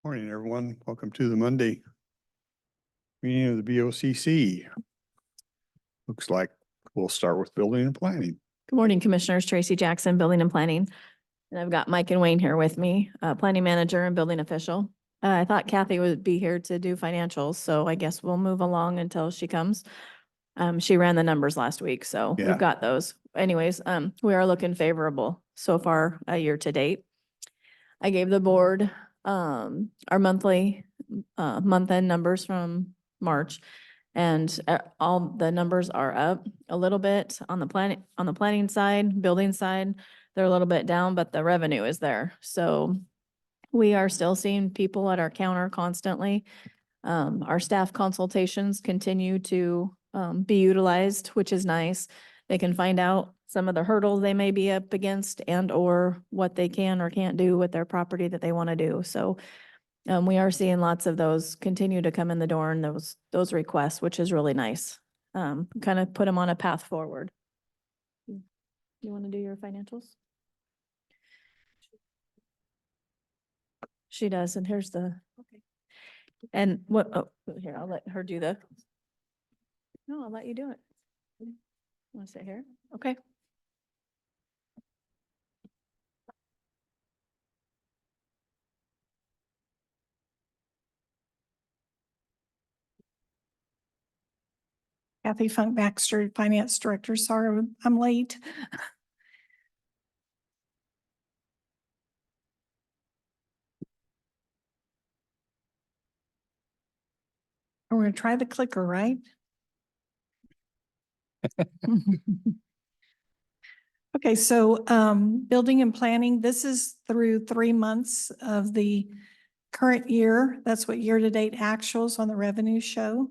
Morning, everyone. Welcome to the Monday meeting of the BOCC. Looks like we'll start with building and planning. Good morning, Commissioners. Tracy Jackson, Building and Planning. And I've got Mike and Wayne here with me, Planning Manager and Building Official. I thought Kathy would be here to do financials, so I guess we'll move along until she comes. She ran the numbers last week, so Yeah. we've got those. Anyways, we are looking favorable so far year to date. I gave the board our monthly month-end numbers from March. And all the numbers are up a little bit on the planning side, building side. They're a little bit down, but the revenue is there. So we are still seeing people at our counter constantly. Our staff consultations continue to be utilized, which is nice. They can find out some of the hurdles they may be up against and or what they can or can't do with their property that they want to do. So we are seeing lots of those continue to come in the door and those requests, which is really nice. Kind of put them on a path forward. You want to do your financials? She does, and here's the, okay. And what, oh, here, I'll let her do the, no, I'll let you do it. Want to sit here? Okay. Kathy Funk Baxter, Finance Director. Sorry, I'm late. We're going to try the clicker, right? Okay, so building and planning, this is through 3 months of the current year. That's what year-to-date actuals on the revenue show.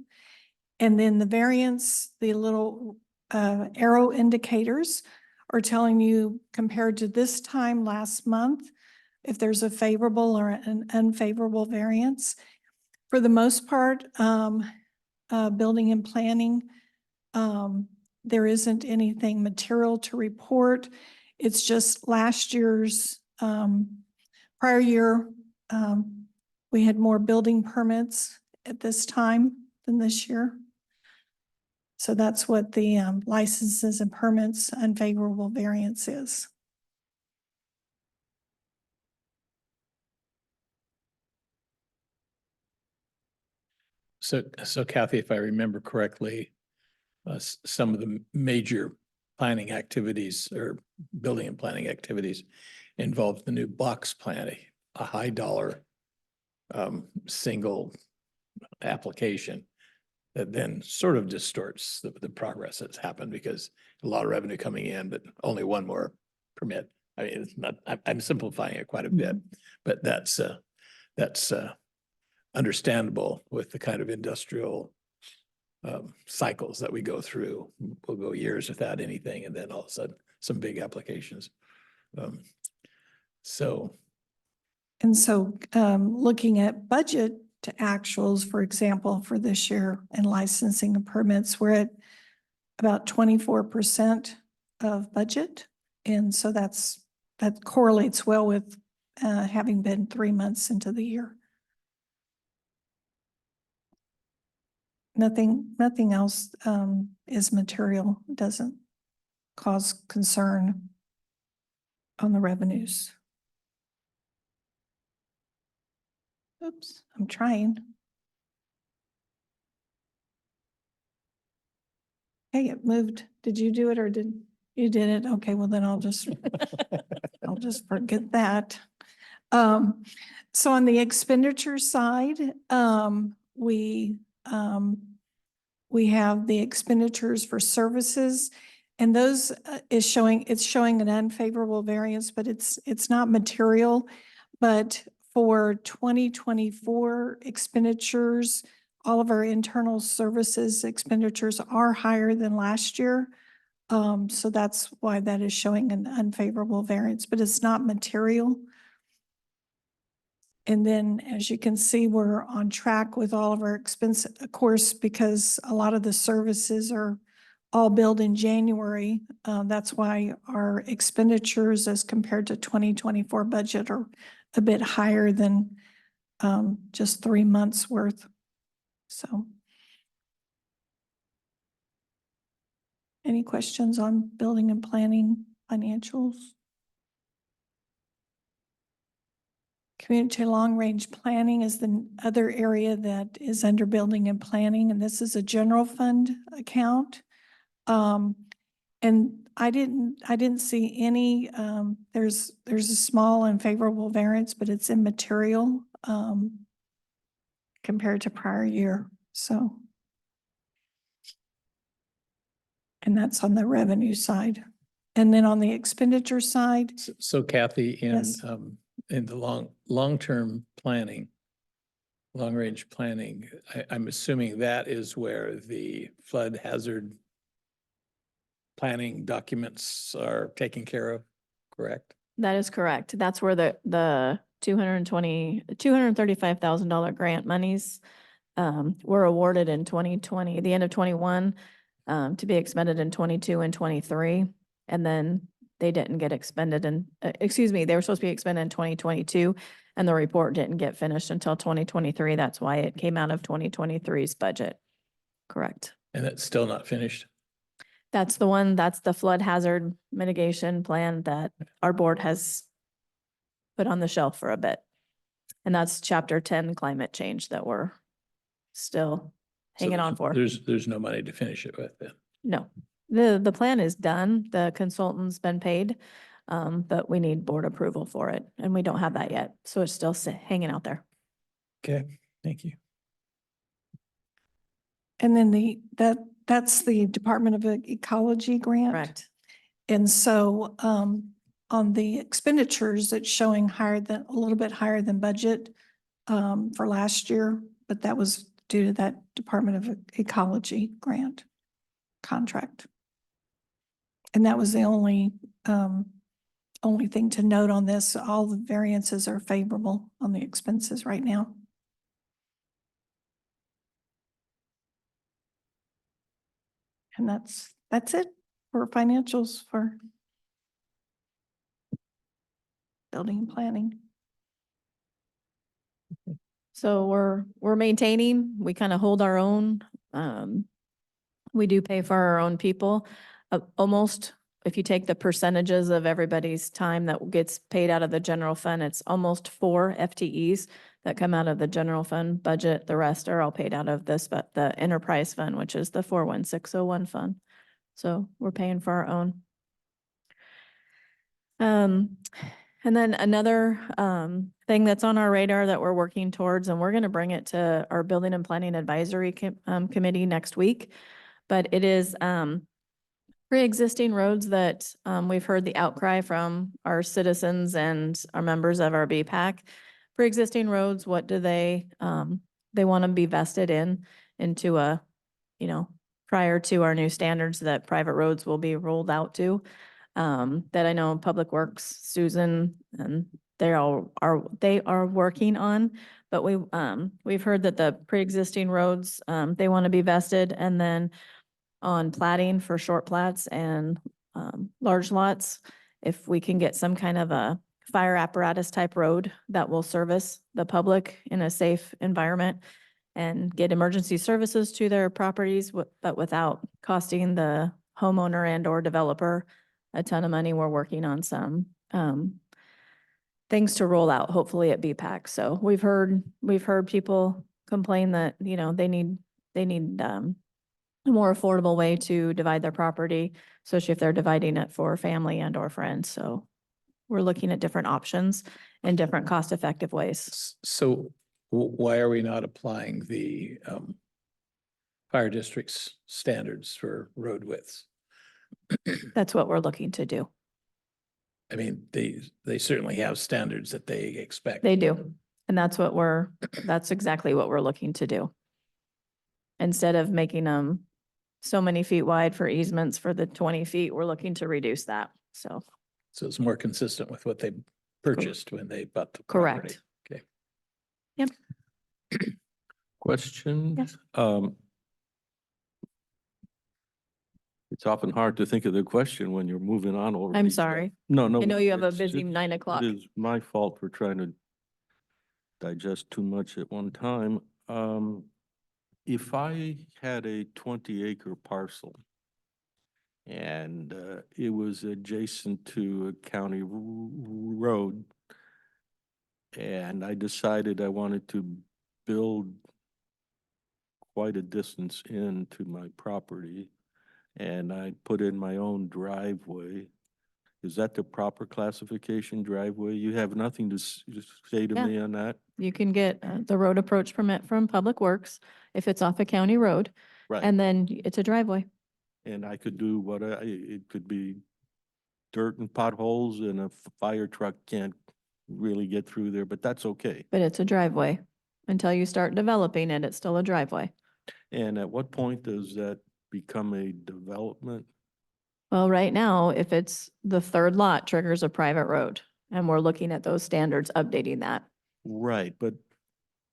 And then the variance, the little arrow indicators are telling you compared to this time last month, if there's a favorable or an unfavorable variance. For the most part, building and planning, there isn't anything material to report. It's just last year's, prior year, we had more building permits at this time than this year. So that's what the licenses and permits unfavorable variance is. So Kathy, if I remember correctly, some of the major planning activities or building and planning activities involve the new box plan, a high dollar single application that then sort of distorts the progress that's happened because a lot of revenue coming in, but only one more permit. I mean, it's not, I'm simplifying it quite a bit, but that's understandable with the kind of industrial cycles that we go through. We'll go years without anything, and then all of a sudden, some big applications. So looking at budget to actuals, for example, for this year and licensing and permits, we're at about 24% of budget. And so that correlates well with having been 3 months into the year. Nothing else is material, doesn't cause concern on the revenues. Oops, I'm trying. Hey, it moved. Did you do it or did you did it? Okay, well then I'll just forget that. So on the expenditure side, we have the expenditures for services, and those it's showing an unfavorable variance, but it's not material. But for 2024 expenditures, all of our internal services expenditures are higher than last year. So that's why that is showing an unfavorable variance, but it's not material. And then, as you can see, we're on track with all of our expenses, of course, because a lot of the services are all billed in January. That's why our expenditures as compared to 2024 budget are a bit higher than just 3 months worth. So. Any questions on building and planning financials? Community long-range planning is the other area that is under building and planning, and this is a general fund account. And I didn't see any, there's a small unfavorable variance, but it's immaterial, compared to prior year, so. And that's on the revenue side. And then on the expenditure side, So Kathy, Yes. in the long-term planning, long-range planning, I'm assuming that is where the flood hazard planning documents are taken care of, correct? That is correct. That's where the $235,000 grant monies were awarded in 2020, the end of 21, to be expended in 22 and 23. And then they didn't get expended in, they were supposed to be expended in 2022, and the report didn't get finished until 2023. That's why it came out of 2023's budget. Correct. And that's still not finished? That's the one, that's the flood hazard mitigation plan that our board has put on the shelf for a bit. And that's chapter 10 climate change that we're still hanging So on for. There's no money to finish it with then? No, the plan is done. The consultant's been paid, but we need board approval for it, and we don't have that yet. So it's still hanging out there. Okay, thank you. and then that's the Department of Ecology grant. Correct. And so, on the expenditures, it's showing a little bit higher than budget, for last year, but that was due to that Department of Ecology grant contract. And that was the only thing to note on this. All the variances are favorable on the expenses right now. And that's it for financials for building and planning. So we're maintaining, we kind of hold our own. We do pay for our own people. Almost, if you take the percentages of everybody's time that gets paid out of the general fund, it's almost 4 FTEs that come out of the general fund budget. The rest are all paid out of this, but the enterprise fund, which is the 41601 fund. So we're paying for our own. And then another thing that's on our radar that we're working towards, and we're going to bring it to our Building and Planning Advisory Committee next week, but it is pre-existing roads that we've heard the outcry from our citizens and our members of our BPAC. Pre-existing roads, what do they want to be vested into a, prior to our new standards that private roads will be rolled out to. That I know Public Works, Susan, and they are working on, but we've heard that the pre-existing roads, they want to be vested, and then on plating for short plats and large lots, if we can get some kind of a fire apparatus type road that will service the public in a safe environment and get emergency services to their properties, but without costing the homeowner and or developer a ton of money. We're working on some things to roll out, hopefully at BPAC. So we've heard people complain that, they need a more affordable way to divide their property, especially if they're dividing it for family and or friends. So we're looking at different options and different cost-effective ways. So why are we not applying the fire district's standards for road widths? That's what we're looking to do. I mean, they certainly have standards that they expect. They do. And that's exactly what we're looking to do. Instead of making them so many feet wide for easements for the 20 feet, we're looking to reduce that. So. So it's more consistent with what they purchased when they bought the property. Correct. Okay. Yep. Question. Yes. It's often hard to think of the question when you're moving on over. I'm these stuff. sorry. No, no. I know you have a it's- busy it's- 9 o'clock. It is my fault for trying to digest too much at one time. If I had a 20-acre parcel and it was adjacent to a county road, and I decided I wanted to build quite a distance into my property, and I put in my own driveway, is that the proper classification driveway? You have nothing to say to Yeah. me on that? You can get the road approach permit from Public Works if it's off a county road, Right. and then it's a driveway. And I could do what it could be dirt and potholes and a fire truck can't really get through there, but that's okay. But it's a driveway. Until you start developing it, it's still a driveway. And at what point does that become a development? Well, right now, if it's the third lot triggers a private road, and we're looking at those standards, updating that. Right, but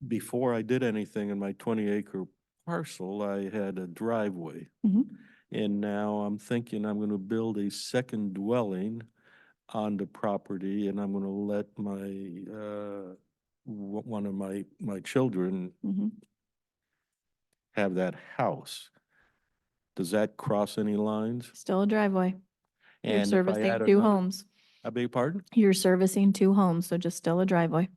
before I did anything in my 20-acre parcel, I had a driveway. Mhm. And now I'm thinking I'm gonna build a second dwelling on the property, and I'm gonna let my, one of my children Mhm. have that house. Does that cross any lines? Still a driveway. You're And if I servicing add two another- homes. I beg your pardon? You're servicing two homes, so just still a driveway.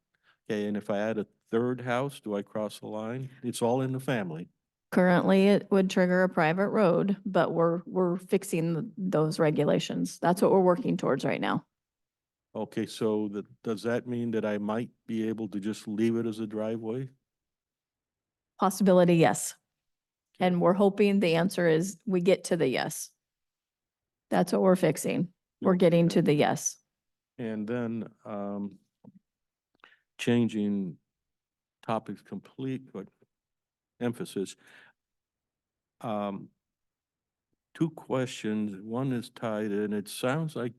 Okay, and if I add a third house, do I cross the line? It's all in the family. Currently, it would trigger a private road, but we're fixing those regulations. That's what we're working towards right now. Okay, so does that mean that I might be able to just leave it as a driveway? Possibility, yes. Okay. And we're hoping the answer is we get to the yes. That's what we're fixing. We're getting to the yes. And then, changing topics complete, but emphasis. Two questions. One is tied in. It sounds like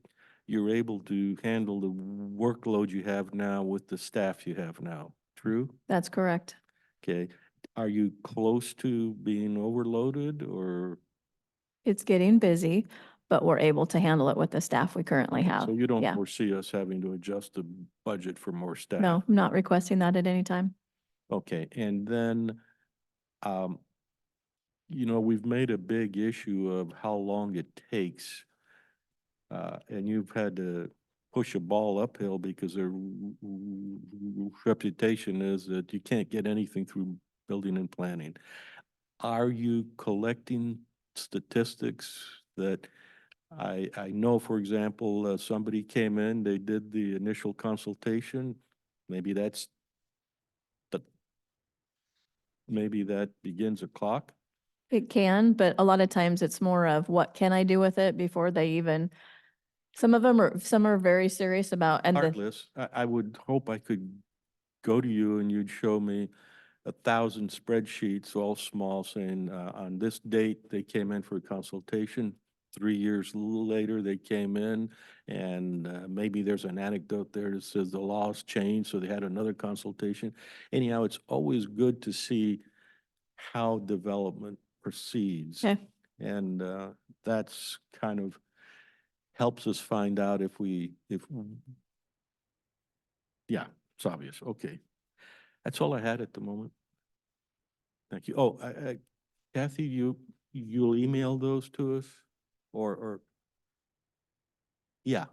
you're able to handle the workload you have now with the staff you have now. True? That's correct. Okay. Are you close to being overloaded or? It's getting busy, but we're able to handle it with the staff we currently have. So you don't Yeah. foresee us having to adjust the budget for more staff? No, I'm not requesting that at any time. Okay, and then, we've made a big issue of how long it takes. And you've had to push a ball uphill because their reputation is that you can't get anything through building and planning. Are you collecting statistics that I know, for example, somebody came in, they did the initial consultation, maybe maybe that begins a clock? It can, but a lot of times it's more of what can I do with it before they even, some are very serious about, and the, Heartless, I would hope I could go to you and you'd show me 1,000 spreadsheets, all small, saying, on this date, they came in for a consultation. 3 years later, they came in, and maybe there's an anecdote there that says the laws changed, so they had another consultation. Anyhow, it's always good to see how development proceeds. okay, And that's kind of helps us find out yeah, it's obvious. Okay. That's all I had at the moment. Thank you. Oh, Kathy, you'll email those to us or, yeah.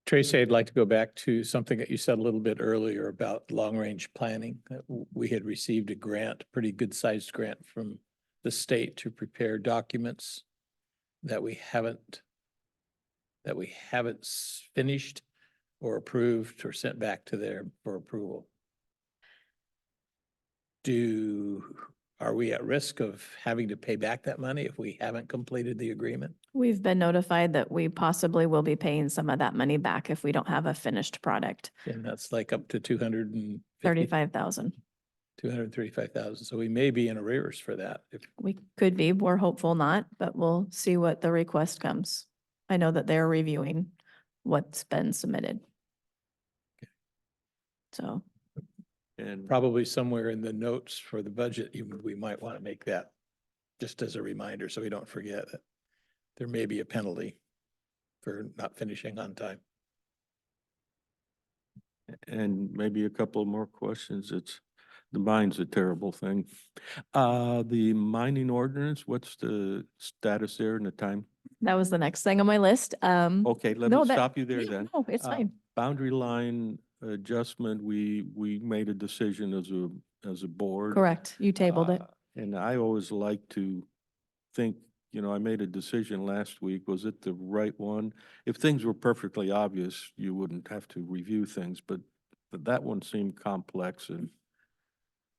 Tracy, I'd like to go back to something that you said a little bit earlier about long-range planning. That we had received a grant, pretty good-sized grant from the state to prepare documents that we haven't finished or approved or sent back to there for approval. Are we at risk of having to pay back that money if we haven't completed the agreement? we've been notified that we possibly will be paying some of that money back if we don't have a finished product. And that's like up to 235,000. 35,000. 235,000. So we may be in arrears for that. If We could be, we're hopeful not, but we'll see what the request comes. I know that they're reviewing what's been submitted. So, And probably somewhere in the notes for the budget, we might want to make that just as a reminder, so we don't forget it. there may be a penalty for not finishing on time. And maybe a couple more questions. The mine's a terrible thing. The mining ordinance, what's the status there and the time? That was the next thing on my list. Okay, let no, me that- stop you there yeah, then. No, it's Uh, fine. Boundary line adjustment, we made a decision as a board. Correct. You tabled it. And I always like to think, I made a decision last week. Was it the right one? If things were perfectly obvious, you wouldn't have to review things, but that one seemed complex and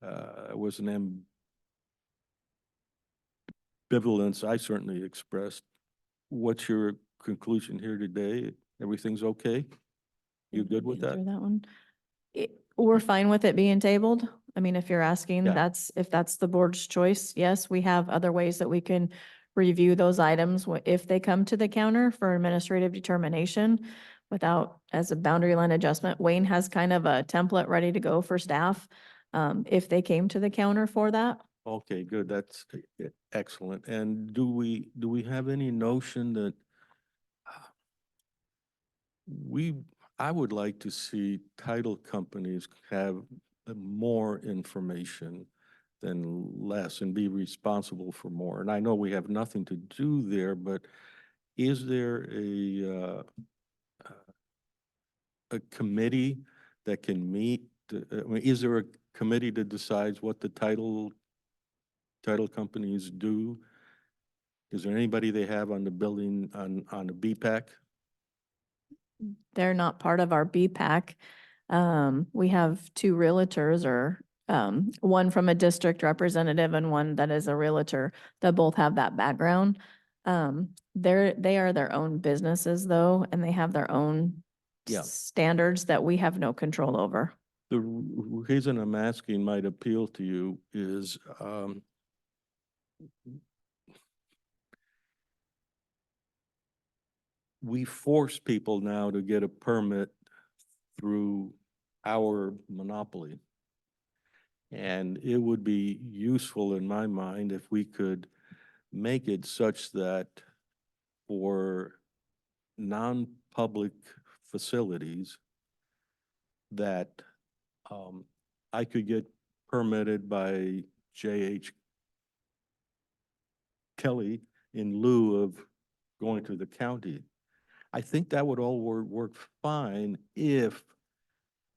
it was an ambivalence I certainly expressed. What's your conclusion here today? Everything's okay? You good with Been that? through That one. We're fine with it being tabled. I mean, if you're asking, Yeah. if that's the board's choice, yes, we have other ways that we can review those items if they come to the counter for administrative determination without, as a boundary line adjustment. Wayne has kind of a template ready to go for staff, if they came to the counter for that. Okay, good. That's excellent. And do we have any notion that I would like to see title companies have more information than less and be responsible for more. And I know we have nothing to do there, but is there a committee that can meet? I mean, is there a committee that decides what the title companies do? Is there anybody they have on the building, on the BPAC? They're not part of our BPAC. We have two realtors or one from a district representative and one that is a realtor that both have that background. They are their own businesses though, and they have their own Yeah. standards that we have no control over. The reason I'm asking might appeal to you is, we force people now to get a permit through our monopoly. And it would be useful in my mind if we could make it such that for non-public facilities that I could get permitted by J.H. Kelly in lieu of going to the county. I think that would all work fine if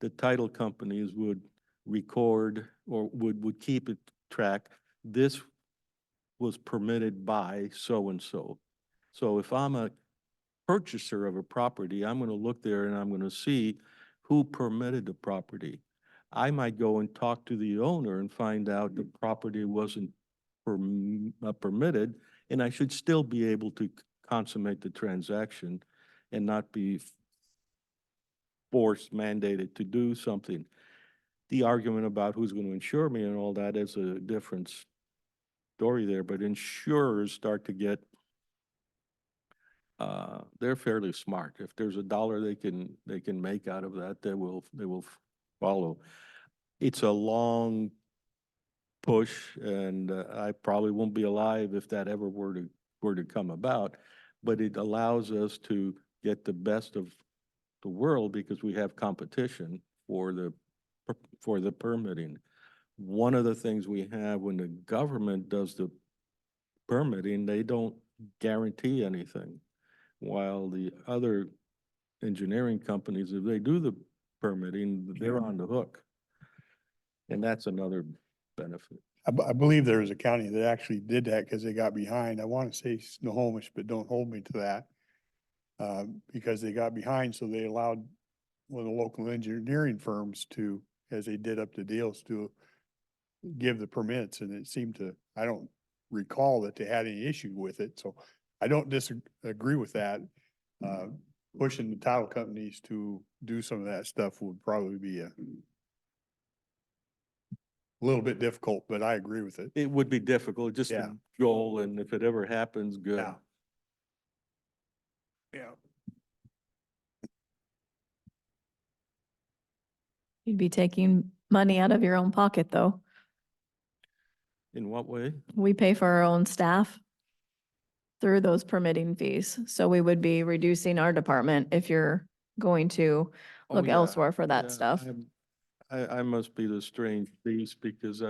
the title companies would record or would keep it track. This was permitted by so-and-so. So if I'm a purchaser of a property, I'm going to look there and I'm going to see who permitted the property. I might go and talk to the owner and find out the property wasn't permitted, and I should still be able to consummate the transaction and not be forced, mandated to do something. The argument about who's going to insure me and all that is a different story there, but insurers start to get, they're fairly smart. If there's a dollar they can make out of that, they will follow. It's a long push, and I probably won't be alive if that ever were to come about, but it allows us to get the best of the world because we have competition for the permitting. One of the things we have when the government does the permitting, they don't guarantee anything. While the other engineering companies, if they do the permitting, they're on the hook. And that's another benefit. I believe there was a county that actually did that because they got behind. I want to say Snohomish, but don't hold me to that. Because they got behind, so they allowed one of the local engineering firms to, as they did up the deals, to give the permits, and it seemed to, I don't recall that they had any issue with it, so I don't disagree with that. Pushing the title companies to do some of that stuff would probably be a little bit difficult, but I agree with it. It would be difficult, just Yeah. a goal, and if it ever happens, good. Yeah. Yeah. You'd be taking money out of your own pocket though. In what way? We pay for our own staff. through those permitting fees. So we would be reducing our department if you're going to Oh, look yeah, elsewhere for that yeah, stuff. I must be the strange beast because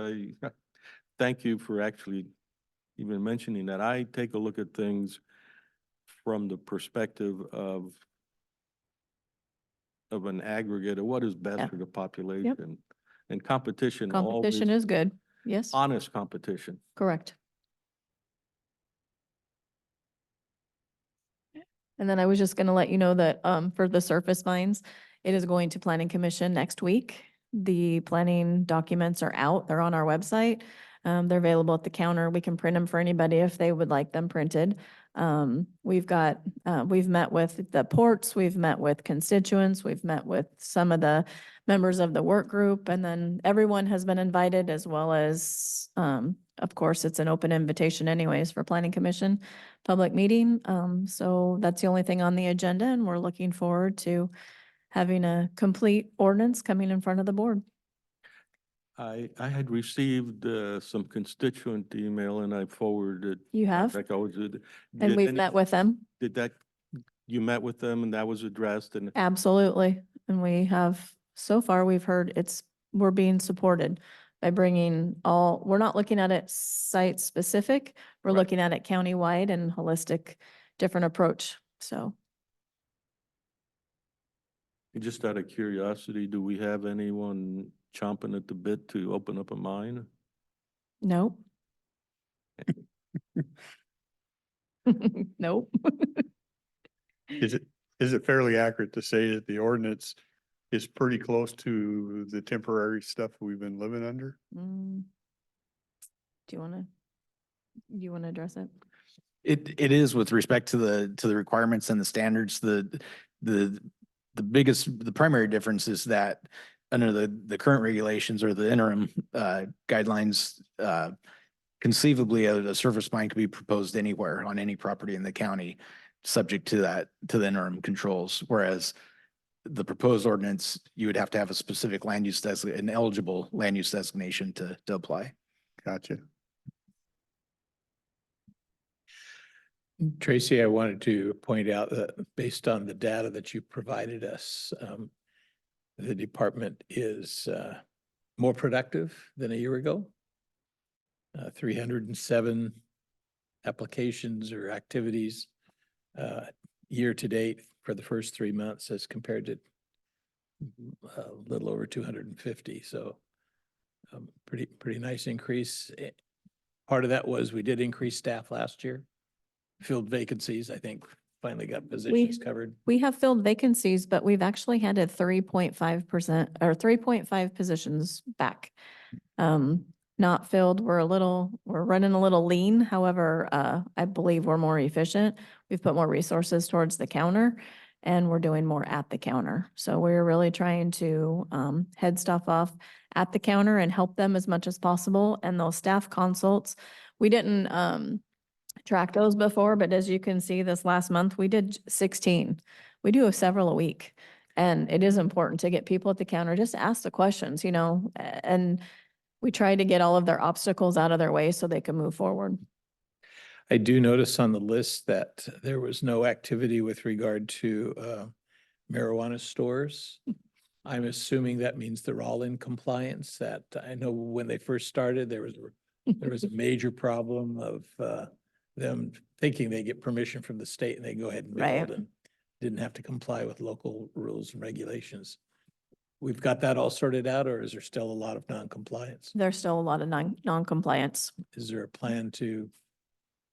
thank you for actually even mentioning that. I take a look at things from the perspective of an aggregate of what is best Yeah. for the population. And competition Competition always, is good. Yes, honest competition. correct. And then I was just gonna let you know that, for the surface mines, it is going to planning commission next week. The planning documents are out. They're on our website. They're available at the counter. We can print them for anybody if they would like them printed. We've met with the ports, we've met with constituents, we've met with some of the members of the work group, and then everyone has been invited as well as, of course, it's an open invitation anyways for planning commission public meeting. So that's the only thing on the agenda, and we're looking forward to having a complete ordinance coming in front of the board. I had received some constituent email and I forwarded. You have, Like I always did. and Did we've any- met with them. Did that, you met with them and that was addressed and Absolutely. And we have, so far, we've heard we're being supported by bringing we're not looking at it site specific. We're Right. looking at it countywide and holistic, different approach. So just out of curiosity, do we have anyone chomping at the bit to open up a mine? nope. Nope. Is it fairly accurate to say that the ordinance is pretty close to the temporary stuff we've been living under? Mm. Do you want to address it? It is with respect to the requirements and the standards. The primary difference is that under the current regulations or the interim guidelines, conceivably a surface mine could be proposed anywhere on any property in the county, subject to the interim controls. Whereas the proposed ordinance, you would have to have a specific land use an eligible land use designation to apply. Gotcha. Tracy, I wanted to point out that based on the data that you provided us, the department is more productive than a year ago. 307 applications or activities year to date for the first 3 months as compared to a little over 250. So pretty nice increase. Part of that was we did increase staff last year. Filled vacancies, I think, finally got positions covered. We have filled vacancies, but we've actually had a 3.5% or 3.5 positions back. Not filled. We're running a little lean. However, I believe we're more efficient. We've put more resources towards the counter and we're doing more at the counter. So we're really trying to head stuff off at the counter and help them as much as possible. And those staff consults, we didn't track those before, but as you can see, this last month, we did 16. We do several a week. And it is important to get people at the counter, just ask the questions, and we try to get all of their obstacles out of their way so they can move forward. I do notice on the list that there was no activity with regard to marijuana stores. I'm assuming that means they're all in compliance. That I know when they first started, there was a major problem of them thinking they get permission from the state and they go ahead and Right. build and didn't have to comply with local rules and regulations. We've got that all sorted out, or is there still a lot of non-compliance? There's still a lot of non-compliance. Is there a plan to,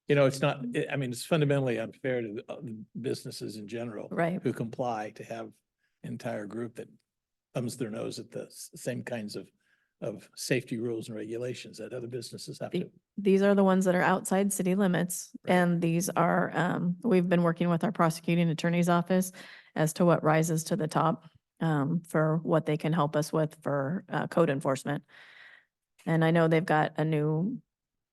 it's not, I mean, it's fundamentally unfair to the businesses in general. Right. Who comply to have an entire group that thumbs their nose at the same kinds of safety rules and regulations that other businesses have to. These are the ones that are outside city limits. Right. And these are, we've been working with our prosecuting attorney's office as to what rises to the top for what they can help us with for code enforcement. And I know they've got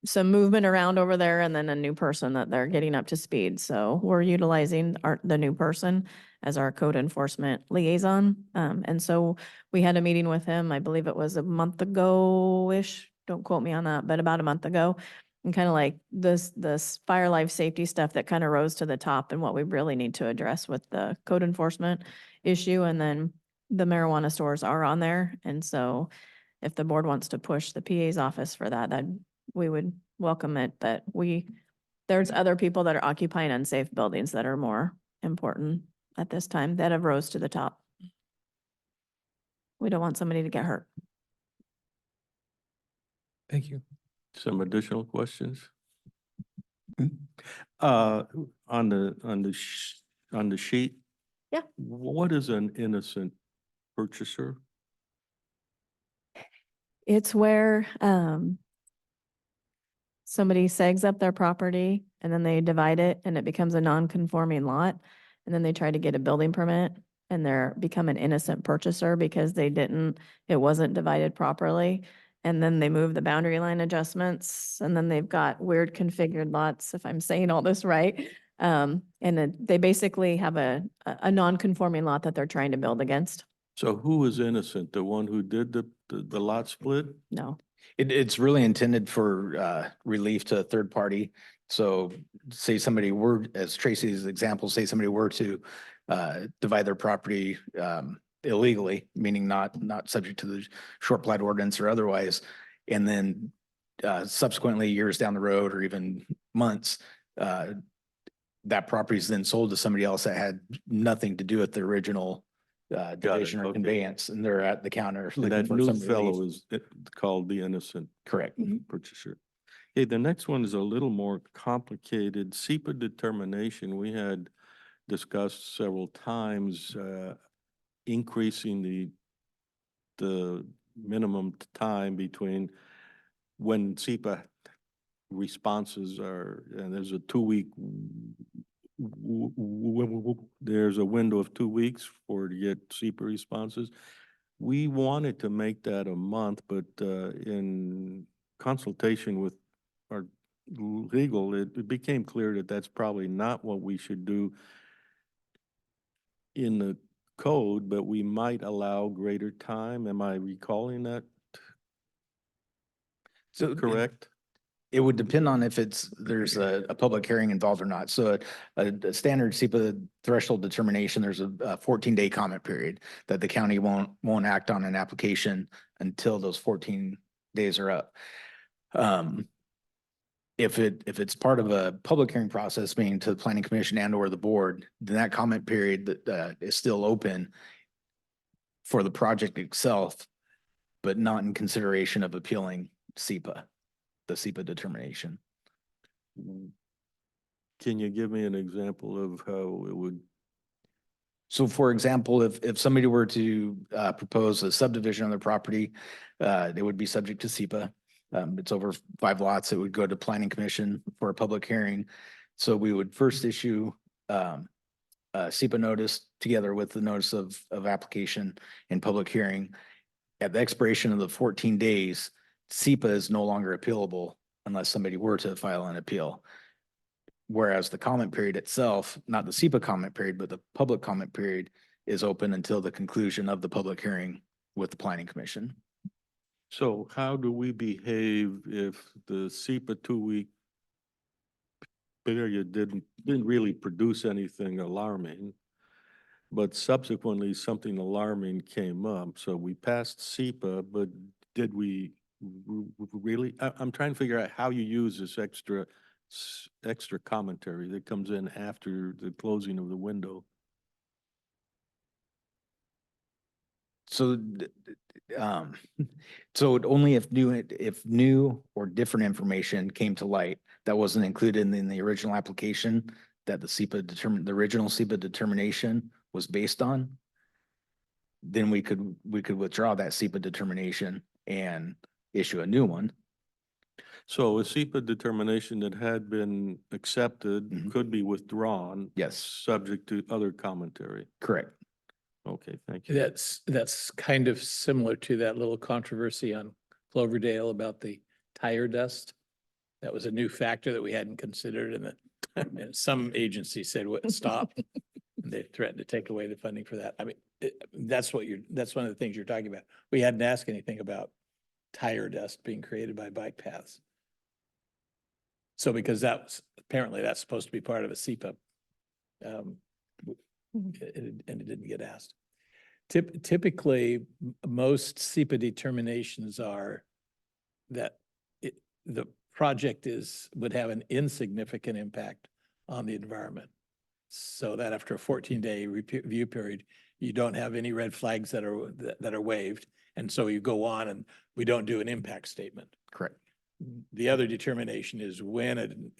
some movement around over there and then a new person that they're getting up to speed. So we're utilizing the new person as our code enforcement liaison. And so we had a meeting with him, I believe it was a month ago-ish, don't quote me on that, but about a month ago. And kind of like this fire life safety stuff that kind of rose to the top and what we really need to address with the code enforcement issue. And then the marijuana stores are on there. And so if the board wants to push the PA's office for that, then we would welcome it. But there's other people that are occupying unsafe buildings that are more important at this time that have rose to the top. We don't want somebody to get hurt. Thank you. Some additional questions? Hmm? On the sheet? Yeah. What is an innocent purchaser? It's where somebody segs up their property and then they divide it and it becomes a non-conforming lot. And then they try to get a building permit and become an innocent purchaser because it wasn't divided properly. And then they move the boundary line adjustments and then they've got weird configured lots, if I'm saying all this right. And then they basically have a non-conforming lot that they're trying to build against. So who is innocent? The one who did the lot split? No. It's really intended for relief to a third party. So say somebody were, as Tracy's example, say somebody were to divide their property illegally, meaning not subject to the short plat ordinance or otherwise. And then subsequently years down the road or even months, that property is then sold to somebody else that had nothing to do with the original division or okay. conveyance, and they're at the counter And looking that for new some fellow relief. is called the innocent Correct. purchaser. Okay, the next one is a little more complicated. SEPA determination, we had discussed several times, increasing the minimum time between when SEPA responses are, and there's a 2-week, there's a window of 2 weeks to get SEPA responses. We wanted to make that a month, but in consultation with our legal, it became clear that that's probably not what we should do in the code, but we might allow greater time. Am I recalling that So correct? it would depend on if there's a public hearing involved or not. So a standard SEPA threshold determination, there's a 14-day comment period that the county won't act on an application until those 14 days are up. If it's part of a public hearing process, meaning to the planning commission and or the board, then that comment period that is still open for the project itself, but not in consideration of appealing the SEPA determination. Can you give me an example of how it would? So for example, if somebody were to propose a subdivision on their property, they would be subject to SEPA. It's over 5 lots. It would go to planning commission for a public hearing. So we would first issue a SEPA notice together with the notice of application and public hearing. At the expiration of the 14 days, SEPA is no longer appealable unless somebody were to file an appeal. Whereas the comment period itself, not the SEPA comment period, but the public comment period is open until the conclusion of the public hearing with the planning commission. So how do we behave if the SEPA 2-week period didn't really produce anything alarming, but subsequently something alarming came up? So we passed SEPA, but did we really? I'm trying to figure out how you use this extra commentary that comes in after the closing of the window. So, so only if new or different information came to light that wasn't included in the original application that the original SEPA determination was based on, then we could withdraw that SEPA determination and issue a new one. So a SEPA determination that had been accepted Mhm. could be withdrawn. Yes. Subject to other commentary. Correct. Okay, thank you. That's kind of similar to that little controversy on Cloverdale about the tire dust. That was a new factor that we hadn't considered and that and some agency said, "What, stop." And they threatened to take away the funding for that. I mean, that's one of the things you're talking about. We hadn't asked anything about tire dust being created by bike paths. So because apparently that's supposed to be part of a SEPA. And it didn't get asked. Typically, most SEPA determinations are that the project would have an insignificant impact on the environment. So that after a 14-day review period, you don't have any red flags that are waived. And so you go on and we don't do an impact statement. Correct. The other determination is when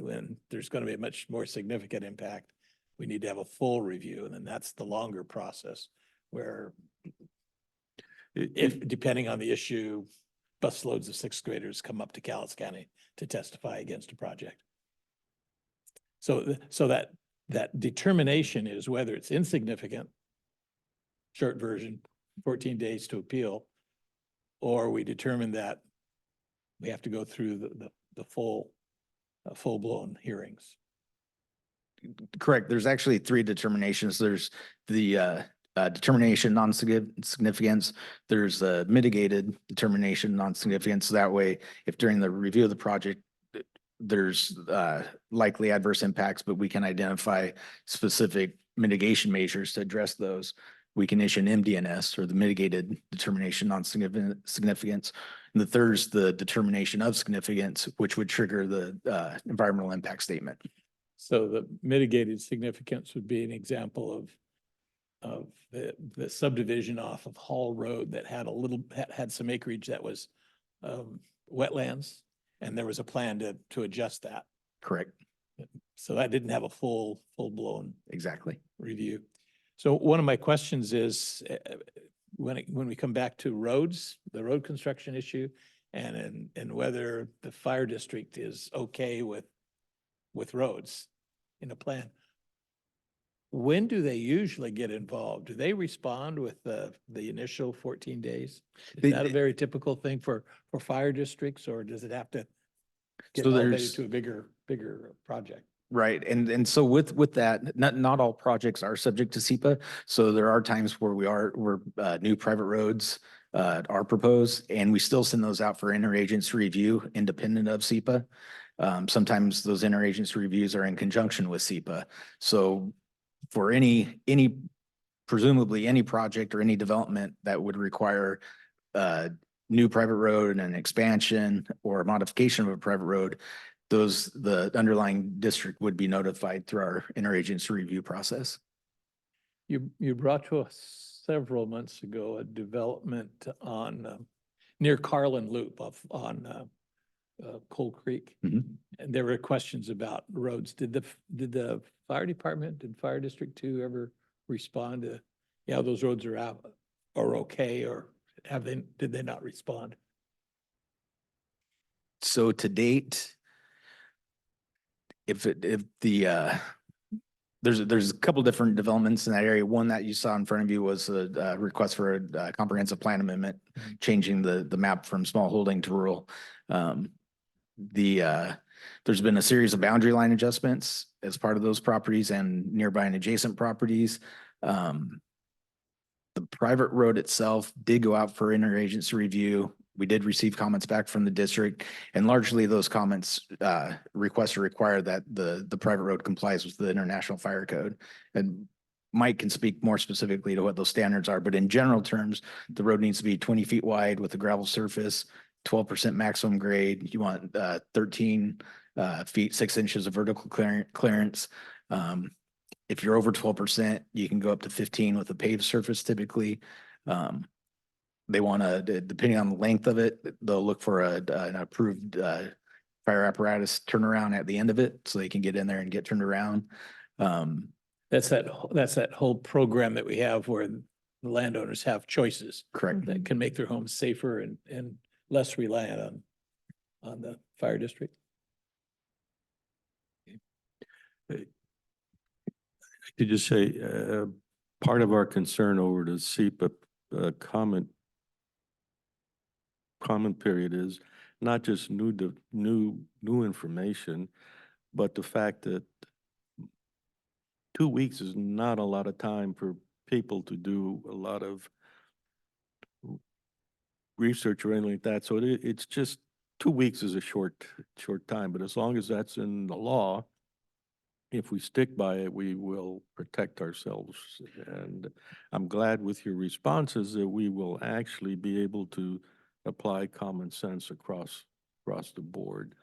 there's going to be a much more significant impact, we need to have a full review, and then that's the longer process where if, depending on the issue, busloads of sixth graders come up to Calhoun County to testify against a project. So that determination is whether it's insignificant, short version, 14 days to appeal, or we determine that we have to go through the full-blown hearings. Correct. There's actually three determinations. There's the determination non-significance. There's a mitigated determination non-significance. That way, if during the review of the project, there's likely adverse impacts, but we can identify specific mitigation measures to address those, we can issue an MDNS, or the mitigated determination non-significance. And the third is the determination of significance, which would trigger the environmental impact statement. So the mitigated significance would be an example of the subdivision off of Hall Road that had some acreage that was wetlands, and there was a plan to adjust that. Correct. So that didn't have a full-blown Exactly. review. So one of my questions is, when we come back to roads, the road construction issue, and whether the fire district is okay with roads in a plan, when do they usually get involved? Do they respond with the initial 14 days? They- Is that a very typical thing for fire districts, or does it have to get So elevated there's- to a bigger project? Right. And so with that, not all projects are subject to SEPA. So there are times where new private roads are proposed, and we still send those out for interagency review independent of SEPA. Sometimes those interagency reviews are in conjunction with SEPA. So for presumably any project or any development that would require new private road and an expansion or a modification of a private road, the underlying district would be notified through our interagency review process. You brought to us several months ago a development on near Carlin Loop on Coal Creek. Mhm. And there were questions about roads. Did the fire department and fire district 2 ever respond to, yeah, those roads are out or okay, or did they not respond? So to date, there's a couple different developments in that area. One that you saw in front of you was a request for a comprehensive plan amendment, Mhm. changing the map from small holding to rural. There's been a series of boundary line adjustments as part of those properties and nearby and adjacent properties. The private road itself did go out for interagency review. We did receive comments back from the district, and largely those comments require that the private road complies with the International Fire Code. And Mike can speak more specifically to what those standards are, but in general terms, the road needs to be 20 feet wide with a gravel surface, 12% maximum grade. You want 13 feet, 6 inches of vertical clearance. If you're over 12%, you can go up to 15 with a paved surface typically. They want to, depending on the length of it, they'll look for an approved fire apparatus turnaround at the end of it, so they can get in there and get turned around. That's that whole program that we have where the landowners have choices Correct. that can make their homes safer and less reliant on the fire district. To just say, part of our concern over the SEPA comment period is not just new information, but the fact that 2 weeks is not a lot of time for people to do a lot of research or anything like that. So it's just 2 weeks is a short time, but as long as that's in the law, if we stick by it, we will protect ourselves. And I'm glad with your responses that we will actually be able to apply common sense across the board.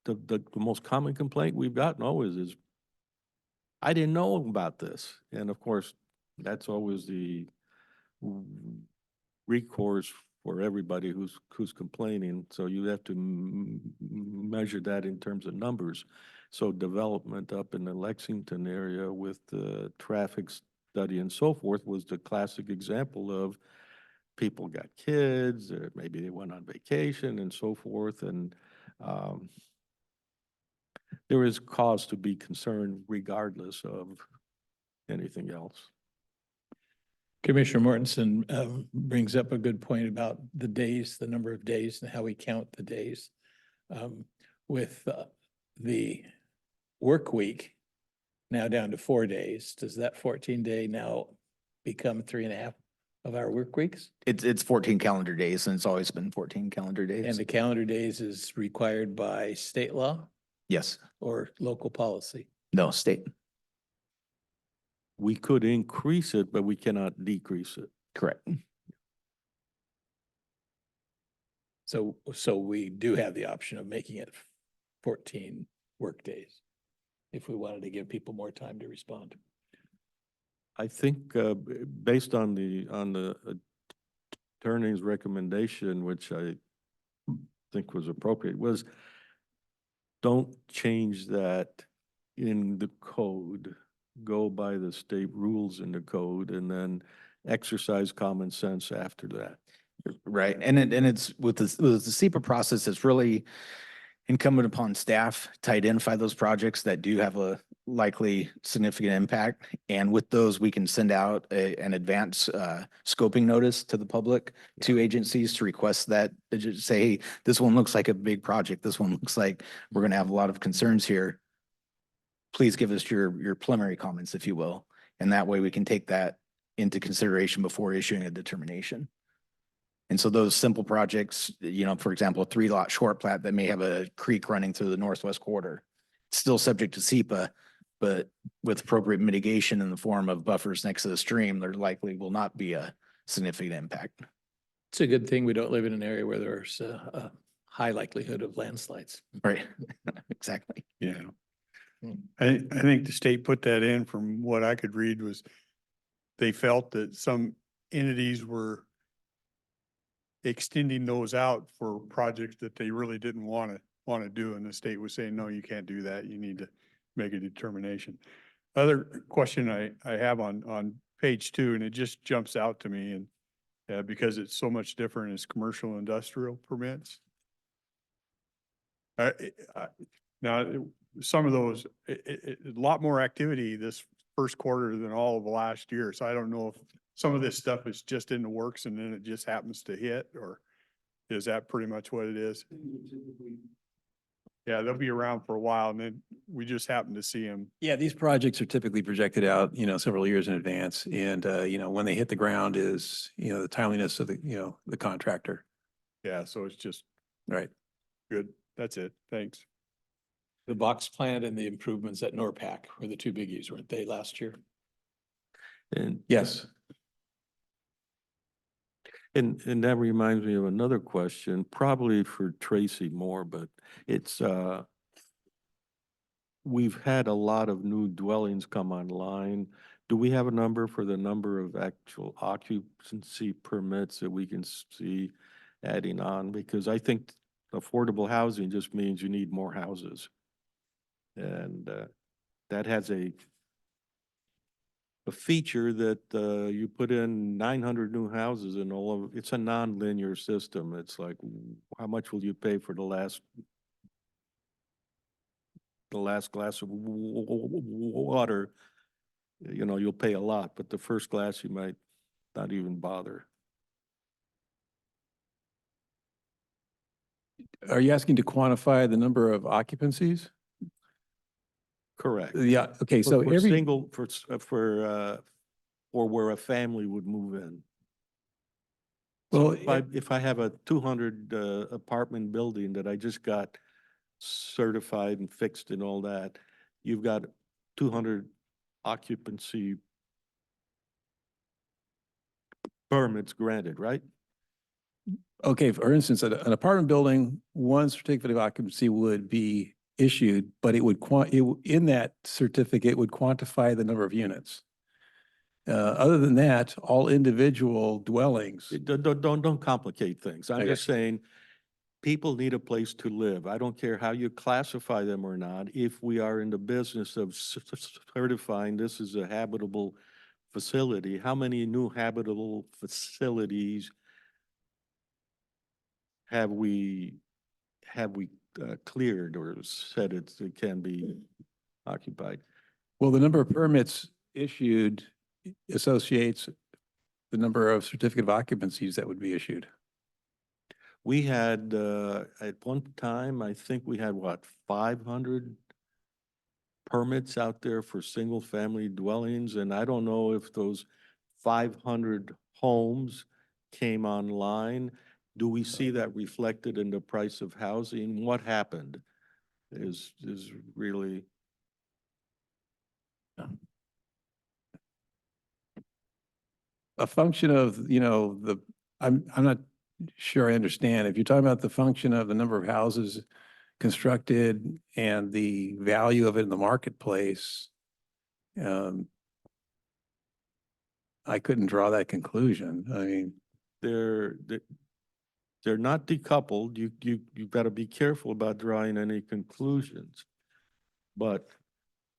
The most common complaint we've gotten always is, I didn't know about this. And of course, that's always the recourse for everybody who's complaining. So you have to measure that in terms of numbers. So development up in the Lexington area with the traffic study and so forth was the classic example of people got kids, or maybe they went on vacation and so forth. And there is cause to be concerned regardless of anything else. Commissioner Mortensen brings up a good point about the days, the number of days and how we count the days. With the work week now down to 4 days, does that 14-day now become 3.5 of our work weeks? It's 14 calendar days, and it's always been 14 calendar And days. the calendar days is required by state law Yes, or local policy? no, state, We could increase it, but we cannot decrease it. correct. So we do have the option of making it 14 work days if we wanted to give people more time to respond. I think, based on the attorney's recommendation, which I think was appropriate, was don't change that in the code. Go by the state rules in the code and then exercise common sense after that. Right, and it's with the SEPA process, it's really incumbent upon staff to identify those projects that do have a likely significant impact. And with those, we can send out an advance scoping notice to the public, to agencies to request that, to just say, hey, this one looks like a big project. This one looks like we're going to have a lot of concerns here. Please give us your preliminary comments, if you will. And that way we can take that into consideration before issuing a determination. And so those simple projects, for example, a 3-lot short plat that may have a creek running through the northwest quarter, it's still subject to SEPA, but with appropriate mitigation in the form of buffers next to the stream, there likely will not be a significant impact. It's a good thing we don't live in an area where there's a high likelihood of landslides. Right, exactly. Yeah. Hmm. I think the state put that in, from what I could read, was they felt that some entities were extending those out for projects that they really didn't want to do. And the state was saying, no, you can't do that. You need to make a determination. Other question I have on page 2, and it just jumps out to me, and because it's so much different, is commercial industrial permits. Now, some of those, a lot more activity this first quarter than all of last year. So I don't know if some of this stuff is just in the works and then it just happens to hit, or is that pretty much what it is? Yeah, they'll be around for a while and then we just happen to see them. Yeah, these projects are typically projected out, several years in advance. And, when they hit the ground is, the timeliness of the contractor. Yeah, so it's just Right. good. That's it. Thanks. The box plant and the improvements at NORPAC were the two biggies, weren't they, last year? And Yes. And that reminds me of another question, probably for Tracy Moore, but it's, we've had a lot of new dwellings come online. Do we have a number for the number of actual occupancy permits that we can see adding on? Because I think affordable housing just means you need more houses. And that has a feature that you put in 900 new houses and all of, it's a non-linear system. It's like, how much will you pay for the last glass of water? You'll pay a lot, but the first glass you might not even bother. Are you asking to quantify the number of occupancies? Correct. Yeah, okay, so For every, single, or where a family would move in. Well, If I have a 200 apartment building that I just got certified and fixed and all that, you've got 200 occupancy permits granted, right? okay, for instance, an apartment building, one certificate of occupancy would be issued, but it would in that certificate would quantify the number of units. Other than that, all individual dwellings. Don't complicate things. I'm Okay. just saying, people need a place to live. I don't care how you classify them or not. If we are in the business of certifying this is a habitable facility, how many new habitable facilities have we cleared or said it can be occupied? Well, the number of permits issued associates the number of certificate of occupancies that would be issued. We had, at one time, I think we had, what, 500 permits out there for single-family dwellings, and I don't know if those 500 homes came online. Do we see that reflected in the price of housing? What happened is really, A function of, I'm not sure I understand. If you're talking about the function of the number of houses constructed and the value of it in the marketplace, I couldn't draw that conclusion. I mean, they're not decoupled. You've got to be careful about drawing any conclusions. But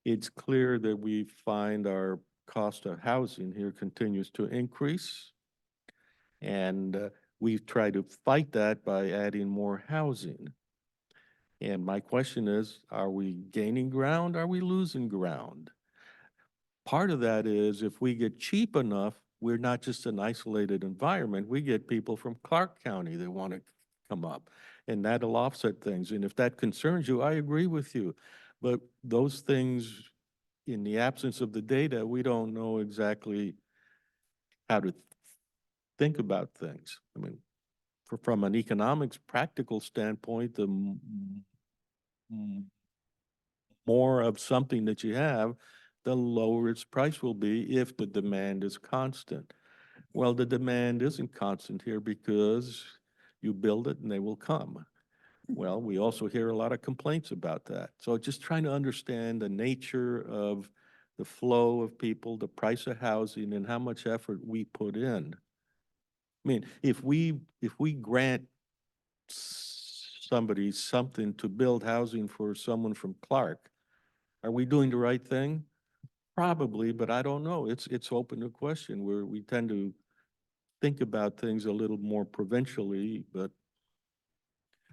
it's clear that we find our cost of housing here continues to increase. And we've tried to fight that by adding more housing. And my question is, are we gaining ground? Are we losing ground? Part of that is if we get cheap enough, we're not just an isolated environment. We get people from Clark County that want to come up, and that'll offset things. And if that concerns you, I agree with you. But those things, in the absence of the data, we don't know exactly how to think about things. I mean, from an economics practical standpoint, the more of something that you have, the lower its price will be if the demand is constant. Well, the demand isn't constant here because you build it and they will come. Well, we also hear a lot of complaints about that. So just trying to understand the nature of the flow of people, the price of housing, and how much effort we put in. I mean, if we grant somebody something to build housing for someone from Clark, are we doing the right thing? Probably, but I don't know. It's open to question where we tend to think about things a little more provincially, but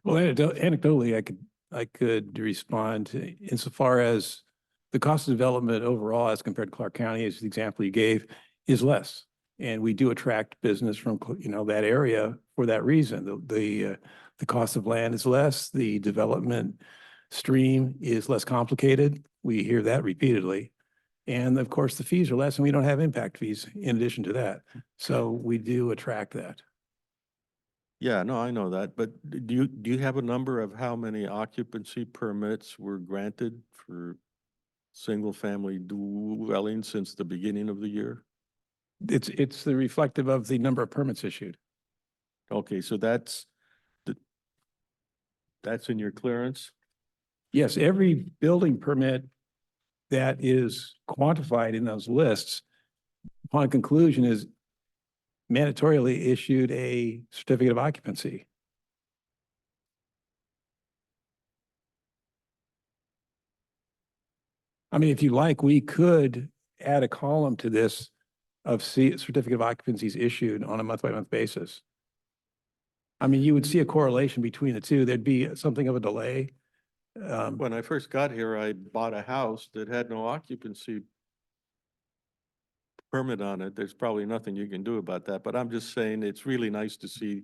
well, anecdotally, I could respond insofar as the cost of development overall as compared to Clark County, as the example you gave, is less. And we do attract business from, that area for that reason. The cost of land is less, the development stream is less complicated. We hear that repeatedly. And of course, the fees are less and we don't have impact fees in addition to that. So we do attract that. yeah, no, I know that. But do you have a number of how many occupancy permits were granted for single-family dwellings since the beginning of the year? It's the reflective of the number of permits issued. Okay, so that's in your clearance? Yes, every building permit that is quantified in those lists, upon conclusion, is mandatorily issued a certificate of occupancy. I mean, if you like, we could add a column to this of certificate of occupancies issued on a month-by-month basis. I mean, you would see a correlation between the two. There'd be something of a delay. When I first got here, I bought a house that had no occupancy permit on it. There's probably nothing you can do about that, but I'm just saying it's really nice to see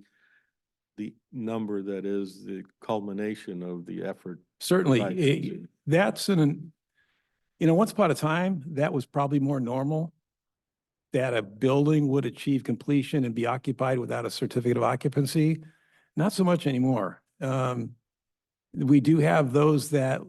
the number that is the culmination of the effort. Certainly, by housing. that's once upon a time, that was probably more normal. that a building would achieve completion and be occupied without a certificate of occupancy. Not so much anymore. We do have those that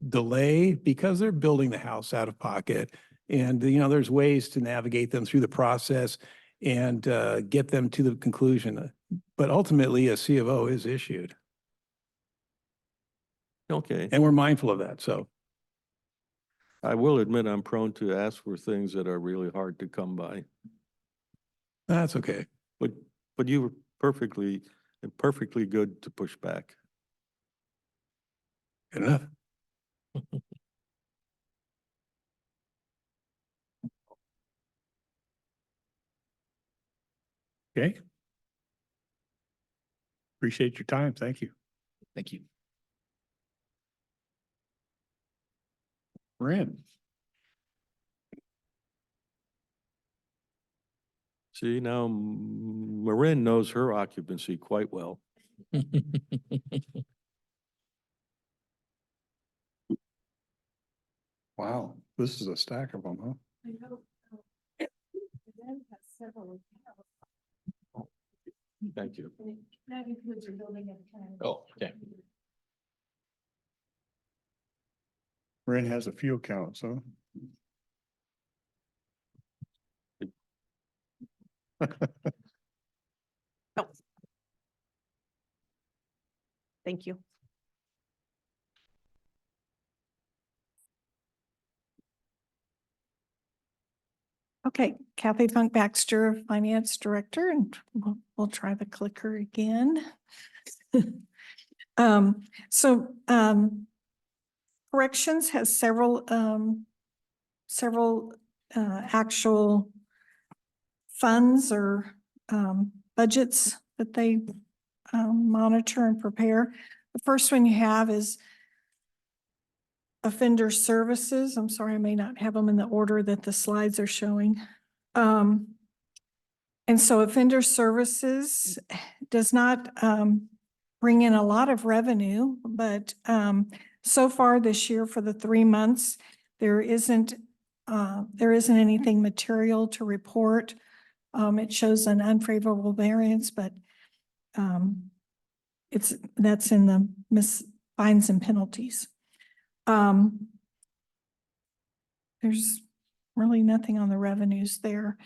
delay because they're building the house out of pocket. And, there's ways to navigate them through the process and get them to the conclusion. But ultimately, a C of O is issued, Okay. and we're mindful of that, so. I will admit I'm prone to ask for things that are really hard to come by, That's okay. but you were perfectly good to push back. Good enough. Okay. Appreciate your time. Thank you. Thank you. Ren. See, now Marin knows her occupancy quite well. Wow, this is a stack of them, huh? Thank you. That includes your building and planning. Oh, okay. Ren has a few accounts, huh? Thank you. Okay, Kathy Funk Baxter, Finance Director, and we'll try the clicker again. Corrections has several actual funds or budgets that they monitor and prepare. The first one you have is offender services. I'm sorry, I may not have them in the order that the slides are showing. And so offender services does not bring in a lot of revenue, but so far this year for the 3 months, there isn't anything material to report. It shows an unfavorable variance, but that's in the fines and penalties. There's really nothing on the revenues there.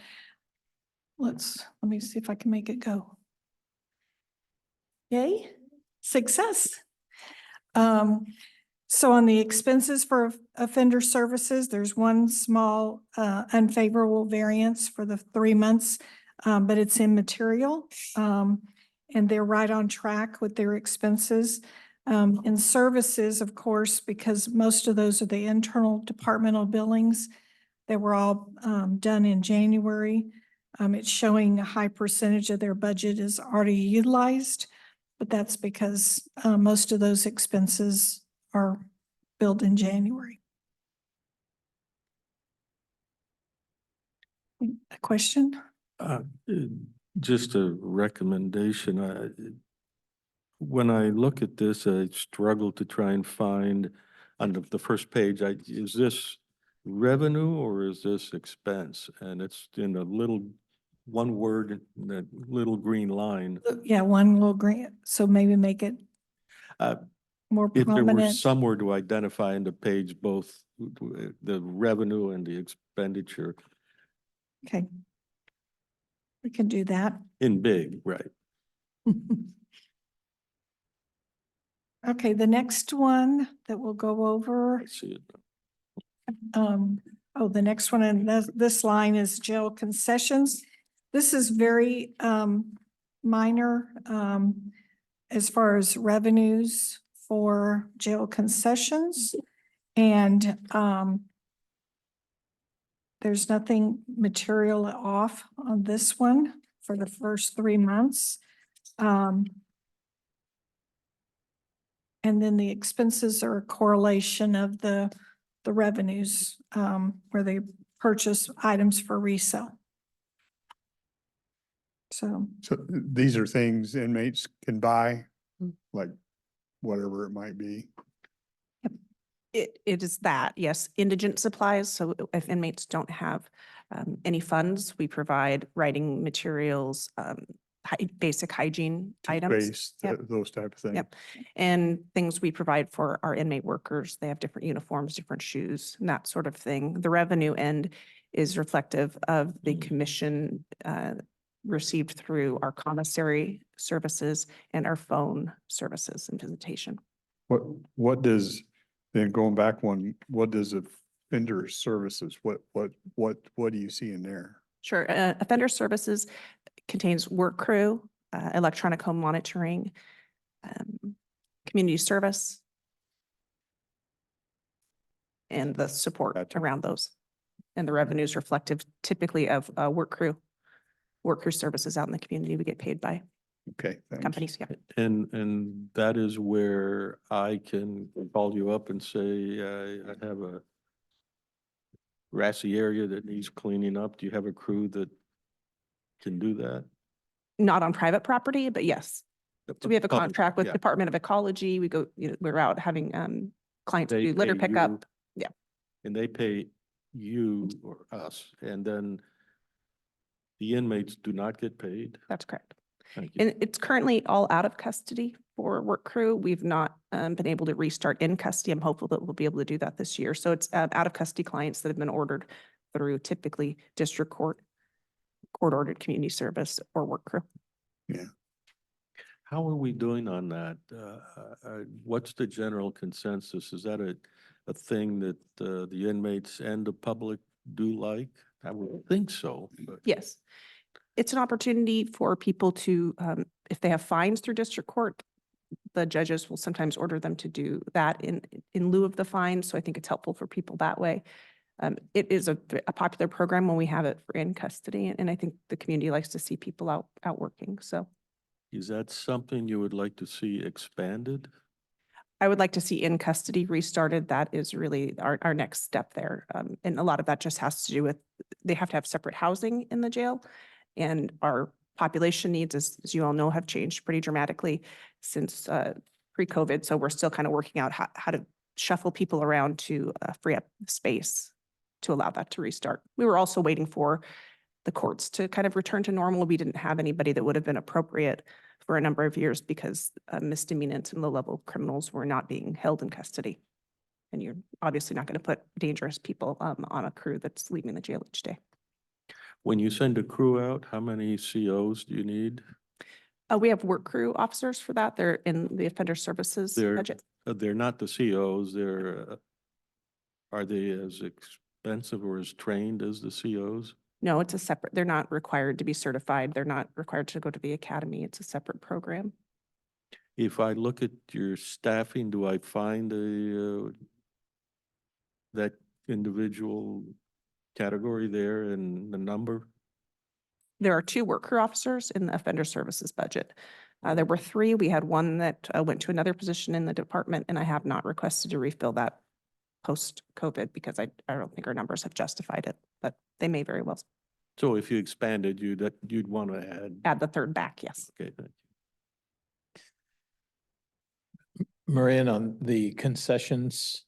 Let me see if I can make it go. Yay, success. So on the expenses for offender services, there's one small unfavorable variance for the 3 months, but it's immaterial. And they're right on track with their expenses. In services, of course, because most of those are the internal departmental billings that were all done in January. It's showing a high percentage of their budget is already utilized, but that's because most of those expenses are billed in January. A question? Just a recommendation. When I look at this, I struggle to try and find on the first page, is this revenue or is this expense? And it's in a one word, that little green line. Yeah, one little grant, so maybe make it Uh, more If there were prominent. somewhere to identify in the page, both the revenue and the expenditure Okay. We can do that. in big, right? Okay, the next one that we'll go over, I see it. the next one in this line is jail concessions. This is very minor as far as revenues for jail concessions. And there's nothing material off on this one for the first 3 months. And then the expenses are a correlation of the revenues where they purchase items for resale. So, So these are things inmates can buy, like whatever it might be. It is that, yes, indigent supplies. So if inmates don't have Any funds, we provide writing materials, basic hygiene items. Toothpaste, Yep. those type of things. Yep. And things we provide for our inmate workers. They have different uniforms, different shoes, and that sort of thing. The revenue end is reflective of the commission received through our commissary services and our phone services and visitation. What does, then going back one, what does offender services, what do you see in there? Sure. Offender services contains work crew, electronic home monitoring, community service, and the support Gotcha. around those. And the revenue is reflective typically of work crew services out in the community. We get paid by Okay, thanks. companies. Yeah. And that is where I can call you up and say, I have a grassy area that needs cleaning up. Do you have a crew that can do that? Not on private property, but yes. So we have a Public, contract with yeah. Department of Ecology. We go, we're out having clients They do litter pay pickup. you, Yeah. And they pay you or us, and then the inmates do not get paid. That's correct. Thank you. And it's currently all out of custody for work crew. We've not been able to restart in custody. I'm hopeful that we'll be able to do that this year. So it's out of custody clients that have been ordered through typically district court, court-ordered community service, or work crew. How are we doing on that? What's the general consensus? Is that a thing that the inmates and the public do like? I would think so, but. Yes. It's an opportunity for people to, if they have fines through district court, the judges will sometimes order them to do that in lieu of the fine. So I think it's helpful for people that way. It is a popular program when we have it for in custody, and I think the community likes to see people out working. So Is that something you would like to see expanded? I would like to see in custody restarted. That is really our next step there. And a lot of that just has to do with, they have to have separate housing in the jail. And our population needs, as you all know, have changed pretty dramatically since pre-COVID. So we're still kind of working out how to shuffle people around to free up space to allow that to restart. We were also waiting for the courts to kind of return to normal. We didn't have anybody that would have been appropriate for a number of years because misdemeanants and low-level criminals were not being held in custody. And you're obviously not going to put dangerous people on a crew that's leaving the jail each day. When you send a crew out, how many COs do you need? We have work crew officers for that. They're in the offender services They're- budget. They're not the COs, are they as expensive or as trained as the COs? No, it's a separate, they're not required to be certified. They're not required to go to the academy. It's a separate program. If I look at your staffing, do I find that individual category there and the number? There are 2 work crew officers in the offender services budget. There were 3. We had one that went to another position in the department, and I have not requested to refill that post-COVID because I don't think our numbers have justified it, but they may very well So if you expanded, you'd want to add the 3rd back, yes. Okay, thank Marin, on the concessions,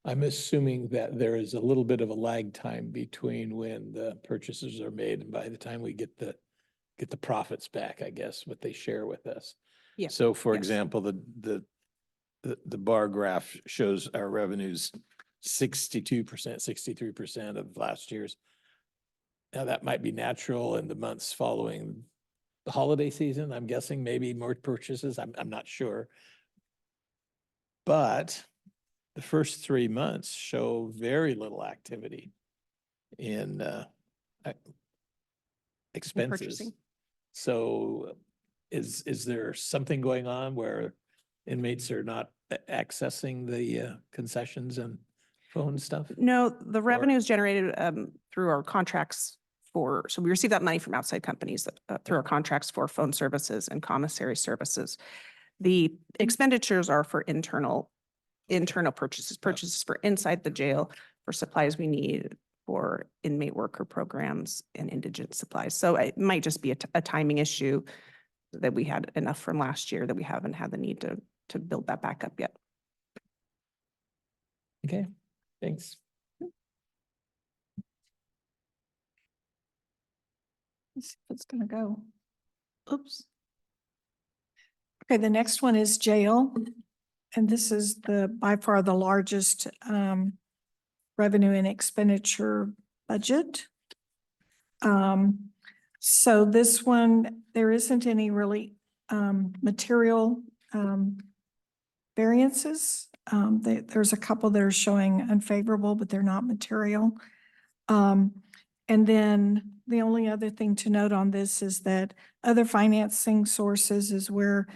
I'm assuming that there is a little bit of a lag time between when the purchases are made and by the time we get the profits back, I guess, what they share with us. Yeah. So for Yes. example, the bar graph shows our revenues 62%, 63% of last year's. Now, that might be natural in the months following the holiday season. I'm guessing maybe more purchases. I'm not sure. But the first 3 months show very little activity in expenses. purchasing. So is there something going on where inmates are not accessing the concessions and phone stuff? No, the revenue is generated through our contracts so we receive that money from outside companies through our contracts for phone services and commissary services. The expenditures are for internal purchases for inside the jail, for supplies we need, for inmate worker programs and indigent supplies. So it might just be a timing issue that we had enough from last year that we haven't had the need to build that back up yet. Okay, thanks. Let's see if it's gonna go. Oops. Okay, the next one is jail. And this is by far the largest revenue and expenditure budget. So this one, there isn't any really material variances. There's a couple that are showing unfavorable, but they're not material. And then the only other thing to note on this is that other financing sources is where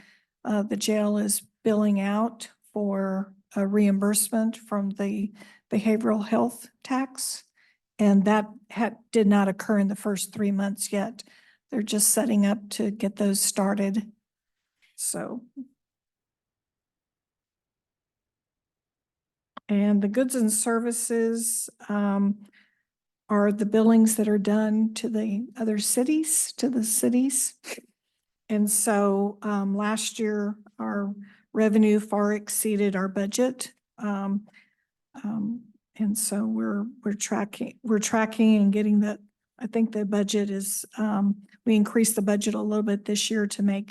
the jail is billing out for a reimbursement from the behavioral health tax. And that did not occur in the first 3 months yet. They're just setting up to get those started. So. And the goods and services are the billings that are done to the other cities, And so last year, our revenue far exceeded our budget. And so we're tracking and getting that. I think the budget is, we increased the budget a little bit this year to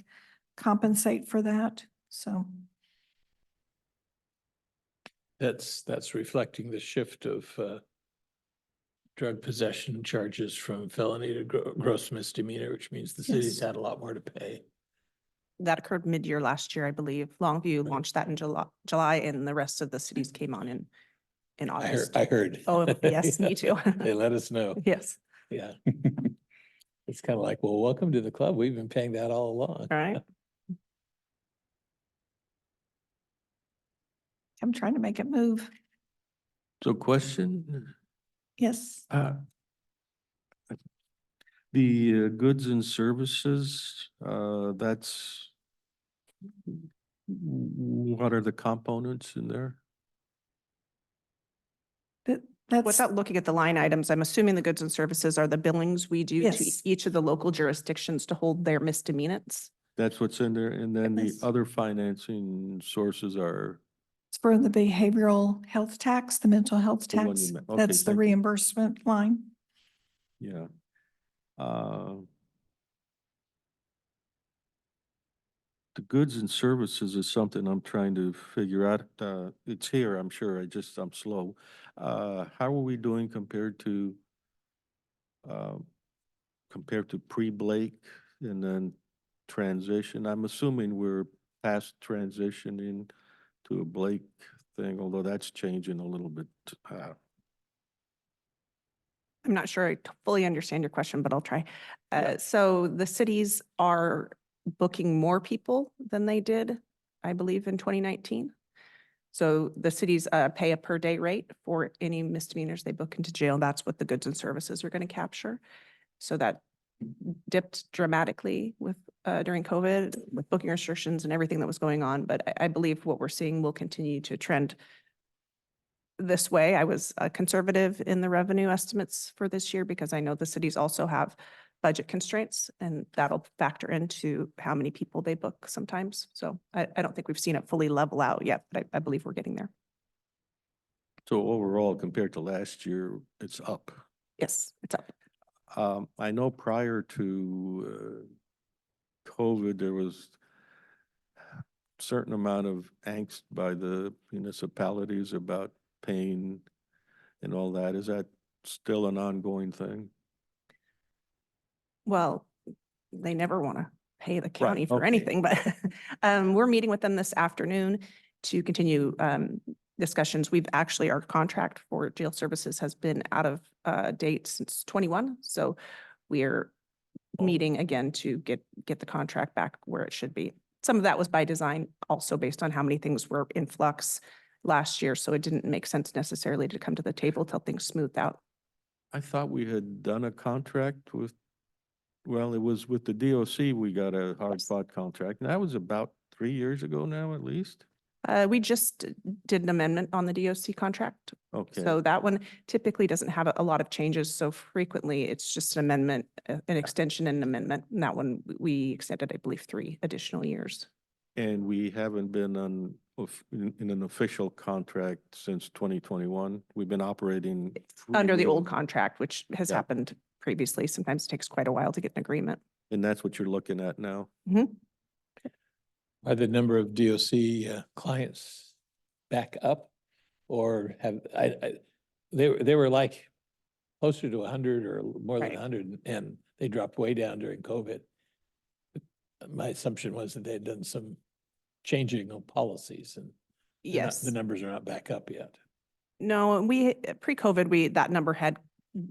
compensate for that. So. That's reflecting the shift of drug possession charges from felony to gross misdemeanor, which means the city's Yes. had a lot more to pay. That occurred mid-year last year, I believe. Longview launched that in July, and the rest of the cities came on in August. I heard. Oh, yes, me too. They let us know. Yes, Yeah. It's kind of like, well, welcome to the club. We've been paying that all along. all right. I'm trying to make it move. So question, Yes. the goods and services, what are the components in there? That's, Without looking at the line items, I'm assuming the goods and services are the billings we do to Yes. each of the local jurisdictions to hold their misdemeanors. That's what's in there, and then the Yes. other financing sources are, it's for the behavioral health tax, the mental health The one you tax. meant. Okay, That's the thank you. reimbursement line. yeah. The goods and services is something I'm trying to figure out. It's here, I'm sure. I'm slow. How are we doing compared to pre-Blake and then transition? I'm assuming we're past transitioning to a Blake thing, although that's changing a little bit. I'm not sure I fully understand your question, but I'll try. So the cities are booking more people than they did, I believe, in 2019. So the cities pay a per day rate for any misdemeanors they book into jail. That's what the goods and services are going to capture. So that dipped dramatically with during COVID with booking restrictions and everything that was going on. But I believe what we're seeing will continue to trend this way. I was conservative in the revenue estimates for this year because I know the cities also have budget constraints, and that'll factor into how many people they book sometimes. So I don't think we've seen it fully level out yet, but I believe we're getting there. So overall, compared to last year, it's up. Yes, it's up. I know prior to COVID, there was a certain amount of angst by the municipalities about paying and all that. Is that still an ongoing thing? Well, they never want to pay the county for okay. anything, but we're meeting with them this afternoon to continue discussions. We've actually, our contract for jail services has been out of date since 21. So we're meeting again to get the contract back where it should be. Some of that was by design, also based on how many things were in flux last year. So it didn't make sense necessarily to come to the table till things smoothed out. I thought we had done a contract with, well, it was with the DOC, we got a hard fought contract. And that was about 3 years ago now, at least. We just did an amendment on the DOC contract. Okay. So that one typically doesn't have a lot of changes. So frequently it's just an amendment, an extension and an amendment. And that one we extended, I believe, 3 additional years. And we haven't been in an official contract since 2021. We've been operating Under the old freely. contract, which has Yeah. happened previously. Sometimes it takes quite a while to get an agreement. And that's what you're looking at now? Are the number of DOC clients back up? Or have, they were like closer to 100 or more than Right. 100, and they dropped way down during COVID. My assumption was that they'd done some changing of policies, and they're not- Yes. the numbers are not back up yet. No, pre-COVID, that number had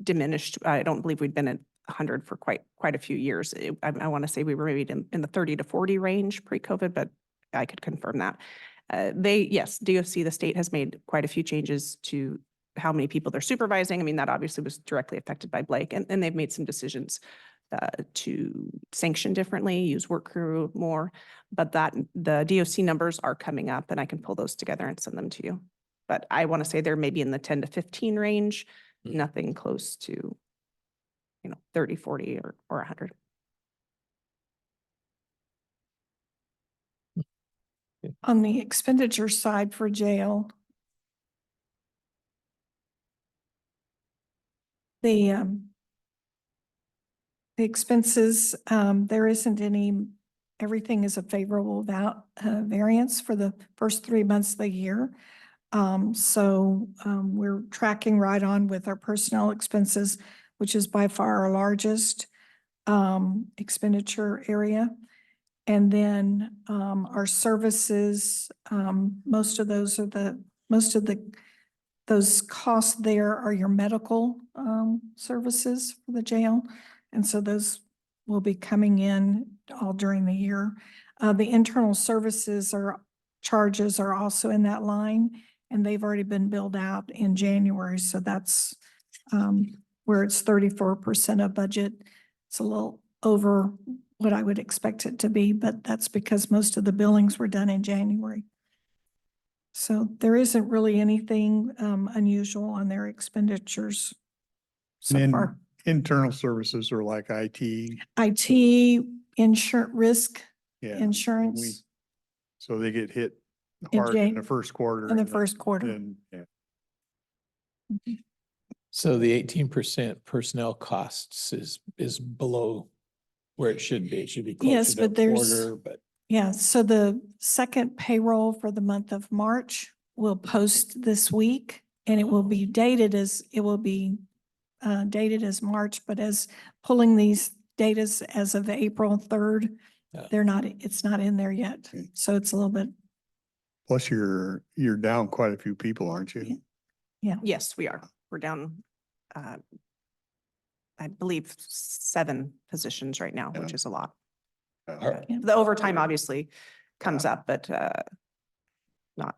diminished. I don't believe we'd been at 100 for quite a few years. I want to say we were maybe in the 30 to 40 range pre-COVID, but I could confirm that. Yes, DOC, the state has made quite a few changes to how many people they're supervising. I mean, that obviously was directly affected by Blake, and they've made some decisions to sanction differently, use work crew more, but the DOC numbers are coming up, and I can pull those together and send them to you. But I want to say they're maybe in the 10 to 15 range, nothing close to, 30, 40 or 100. On the expenditure side for jail, the expenses, there isn't any, everything is a favorable variance for the first 3 months of the year. We're tracking right on with our personnel expenses, which is by far our largest expenditure area. And then our services, most of those costs there are your medical services for the jail. And so those will be coming in all during the year. The internal services charges are also in that line, and they've already been billed out in January. So that's where it's 34% of budget. It's a little over what I would expect it to be, but that's because most of the billings were done in January. So there isn't really anything unusual on their expenditures so And far. internal services are like IT. IT, risk Yeah. insurance So they get hit In hard in Jan- the first quarter. in the and first quarter. then, yeah. So the 18% personnel costs is below where it should be. It should be Yes, closer to a but there's- quarter, but Yeah, so the second payroll for the month of March will post this week, and it will be dated as March, but as pulling these datas as of April 3rd, Yeah. it's not in there yet. Okay. So it's a little bit, Plus you're down quite a few people, aren't you? Yes, we are. We're down, I believe 7 positions right now, which Yeah. is a lot. Are- The overtime obviously comes up, but not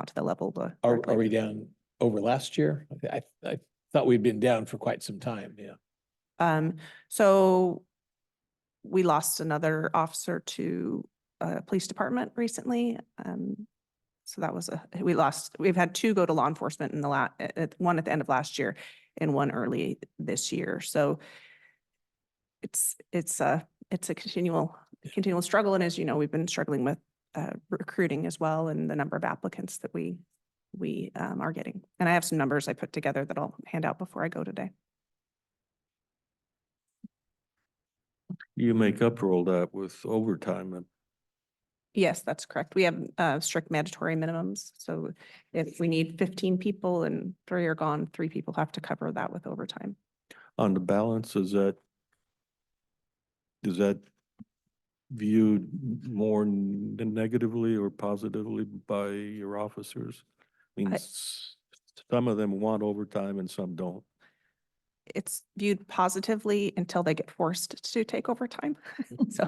to the level. are we down over last year? I thought we'd been down for quite some time, yeah. So we lost another officer to police department recently. So that was we've had 2 go to law enforcement in the one at the end of last year and one early this year. So it's a continual struggle. And as you know, we've been struggling with recruiting as well, and the number of applicants that we are getting. And I have some numbers I put together that I'll hand out before I go today. You make up for all that with overtime. And Yes, that's correct. We have strict mandatory minimums. So if we need 15 people and 3 are gone, 3 people have to cover that with overtime. on the balance, is that viewed more negatively or positively by your officers? I mean, I- some of them want overtime and some don't. It's viewed positively until they get forced to take overtime. So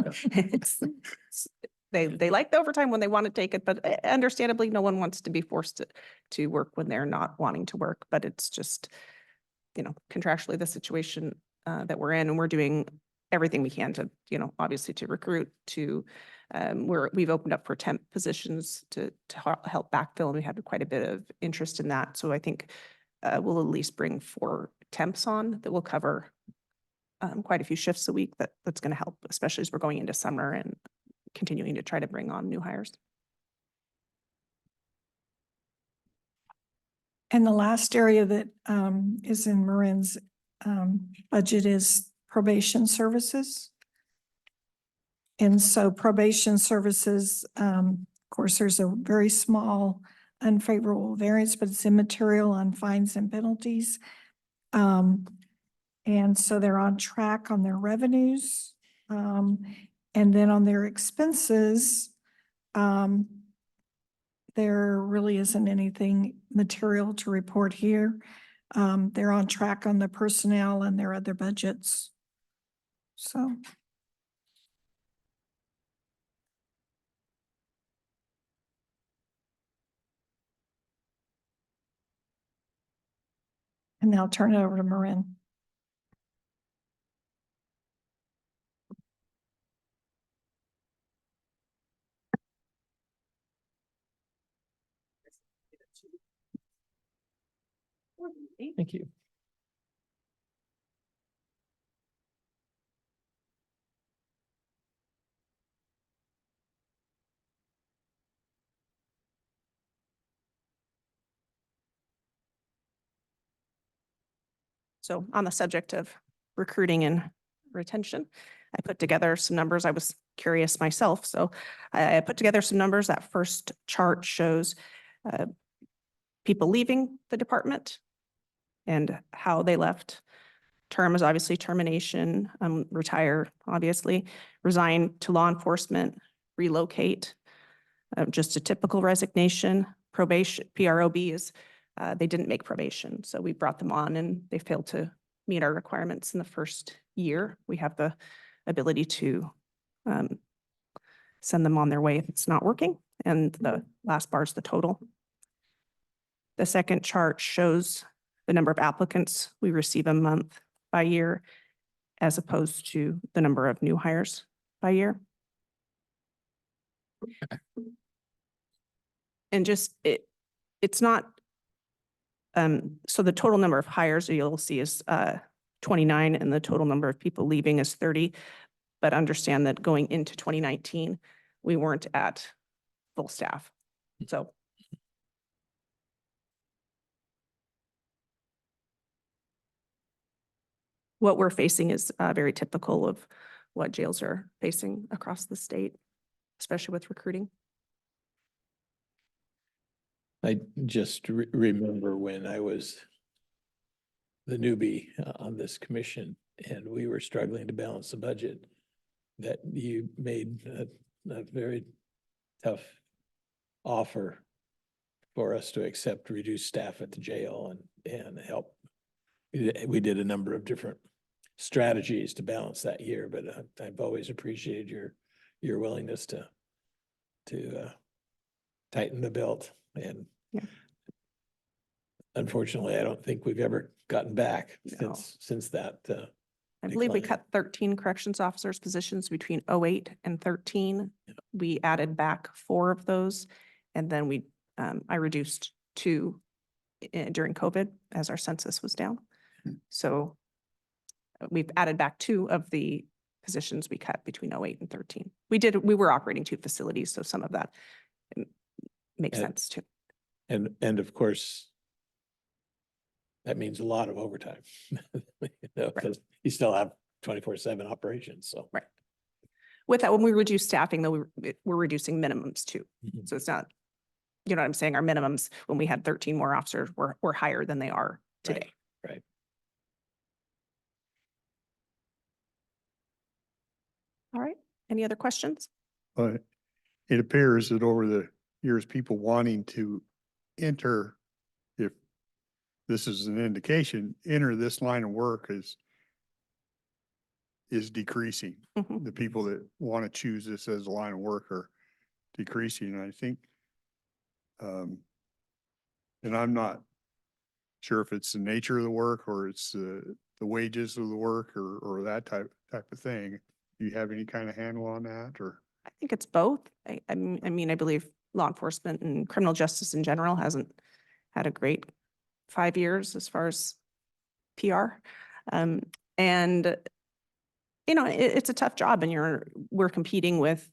they like the overtime when they want to take it, but understandably, no one wants to be forced to work when they're not wanting to work. But it's just, contractually the situation that we're in, and we're doing everything we can to, obviously to recruit, we've opened up for temp positions to help backfill, and we had quite a bit of interest in that. So I think we'll at least bring 4 temps on that will cover quite a few shifts a week. That's going to help, especially as we're going into summer and continuing to try to bring on new hires. and the last area that is in Marin's budget is probation services. And so probation services, of course, there's a very small unfavorable variance, but it's immaterial on fines and penalties. And so they're on track on their revenues. And then on their expenses, there really isn't anything material to report here. They're on track on the personnel and their other budgets. So. And now I'll turn it over to Marin. Thank you. So on the subject of recruiting and retention, I put together some numbers. I was curious myself. So I put together some numbers. That first chart shows people leaving the department and how they left. Term is obviously termination, retire, obviously, resign to law enforcement, relocate, just a typical resignation. Probation, PROB is they didn't make probation. So we brought them on and they failed to meet our requirements in the first year. We have the ability to send them on their way if it's not working. And the last bar is the total. The second chart shows the number of applicants we receive a month by year, as opposed to the number of new hires by year. And just it's not, so the total number of hires you'll see is 29 and the total number of people leaving is 30. But understand that going into 2019, we weren't at full staff. So what we're facing is very typical of what jails are facing across the state, especially with recruiting. I just remember when I was the newbie on this commission and we were struggling to balance the budget, that you made a very tough offer for us to accept reduced staff at the jail and help. We did a number of different strategies to balance that year, but I've always appreciated your willingness to tighten the belt. And yeah. Unfortunately, I don't think we've ever gotten back No. since that. I believe we decline. cut 13 corrections officers positions between 08 and 13. We added back 4 of those. And then I reduced 2 during COVID as our census was down. So we've added back 2 of the positions we cut between 08 and 13. We were operating 2 facilities, so some of that makes sense too. And of course, that means a lot of overtime. Because you still have 24/7 operations, so. Right. With that, when we reduce staffing, though, we're reducing minimums too. Mhm. So it's not, you know what I'm saying? Our minimums, when we had 13 more officers, were higher than they are today. Right. All right. Any other questions? But it appears that over the years, people wanting to enter, if this is an indication, enter this line of work is decreasing. Mhm. The people that want to choose this as a line of work are decreasing. And I think, and I'm not sure if it's the nature of the work or it's the wages of the work or that type of thing. Do you have any kind of handle on that or? I think it's both. I mean, I believe law enforcement and criminal justice in general hasn't had a great 5 years as far as PR. And, you know, it's a tough job and we're competing with,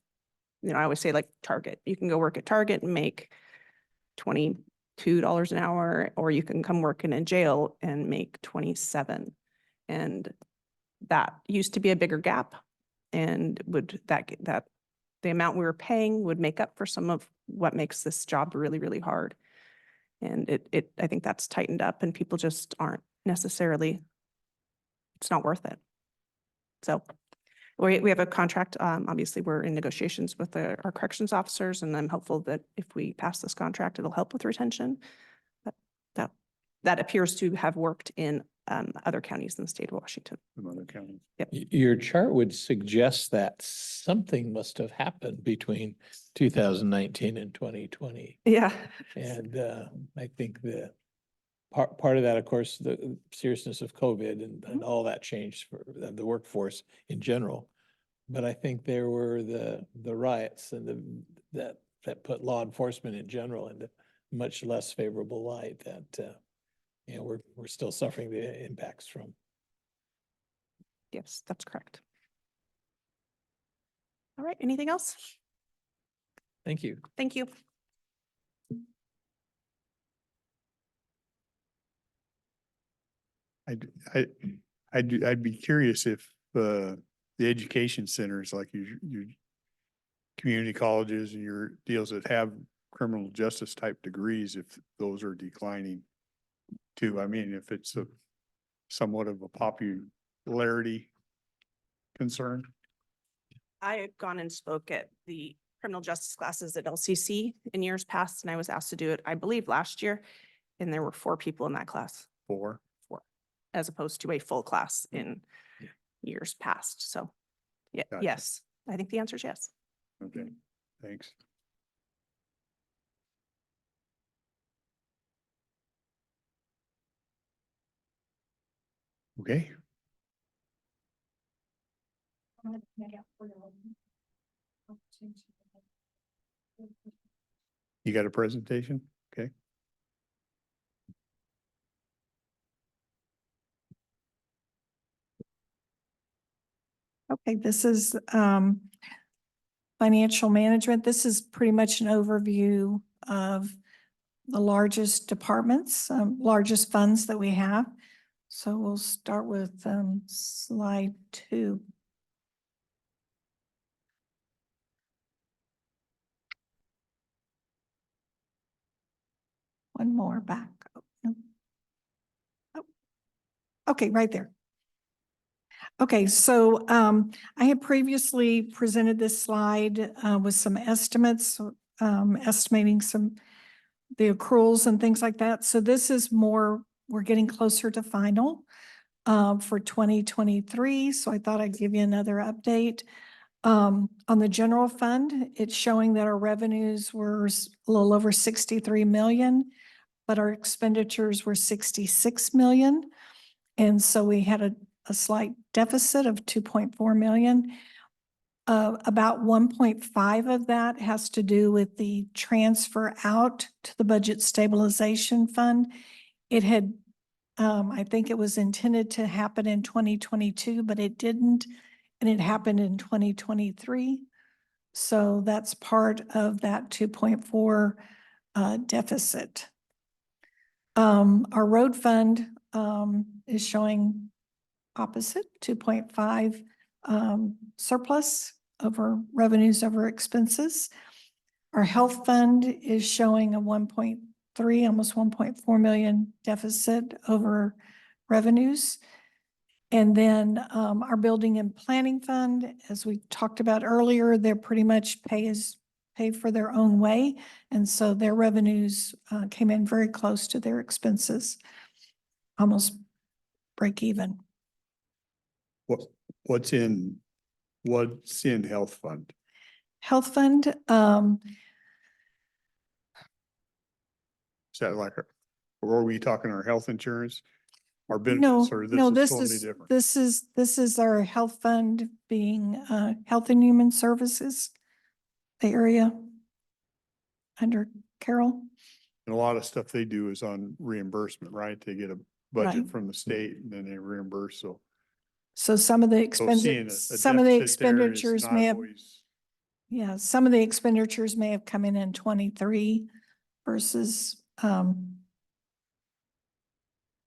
I always say like Target. You can go work at Target and make $22 an hour, or you can come work in a jail and make 27. And that used to be a bigger gap and that the amount we were paying would make up for some of what makes this job really, really hard. And I think that's tightened up and people just aren't necessarily, it's not worth it. So we have a contract. Obviously, we're in negotiations with our corrections officers, and I'm hopeful that if we pass this contract, it'll help with retention. That appears to have worked in other counties in the state of Washington. From other counties. Your chart would suggest that something must have happened between 2019 and 2020. Yeah. And I think the part of that, of course, the seriousness of COVID and all that changed for the workforce in general. But I think there were the riots and that put law enforcement in general into much less favorable light that we're still suffering the impacts from. Yes, that's correct. All right, anything else? Thank you. Thank you. I'd be curious if the education centers, like your community colleges and your deals that have criminal justice type degrees, if those are declining too. I mean, if it's somewhat of a popularity concern. I had gone and spoke at the criminal justice classes at LCC in years past, and I was asked to do it, I believe, last year, and there were 4 people in that class, as opposed to a full class in Yeah. years past. So, yeah, Gotcha. yes, I think the answer is yes. Okay, thanks. Okay. You got a presentation? Okay. Okay, this is financial management. This is pretty much an overview of the largest departments, largest funds that we have. So we'll start with slide 2. One more back. Oh, no. Oh. Okay, right there. Okay, so I had previously presented this slide with some estimates, estimating the accruals and things like that. So this is more, we're getting closer to final for 2023. So I thought I'd give you another update. On the general fund, it's showing that our revenues were a little over 63 million, but our expenditures were 66 million. And so we had a slight deficit of 2.4 million. About 1.5 of that has to do with the transfer out to the budget stabilization fund. It had, I think it was intended to happen in 2022, but it didn't, and it happened in 2023. So that's part of that 2.4 deficit. Our road fund is showing opposite, 2.5 surplus over revenues over expenses. Our health fund is showing a 1.3, almost 1.4 million deficit over revenues. And then our building and planning fund, as we talked about earlier, they're pretty much pay for their own way. And so their revenues came in very close to their expenses, almost break even. What's in health fund? Health fund, Is that like, or are we talking our health insurance? Our no, benefits, or no, this this is totally is, different? this is our health fund being Health and Human Services, the area under Carol. And a lot of stuff they do is on reimbursement, right? They get a budget Right. from the state and then they reimburse, so. So some of the So seeing some of the deficit there is expenditures not may have, always- yeah, some of the expenditures may have come in 23 versus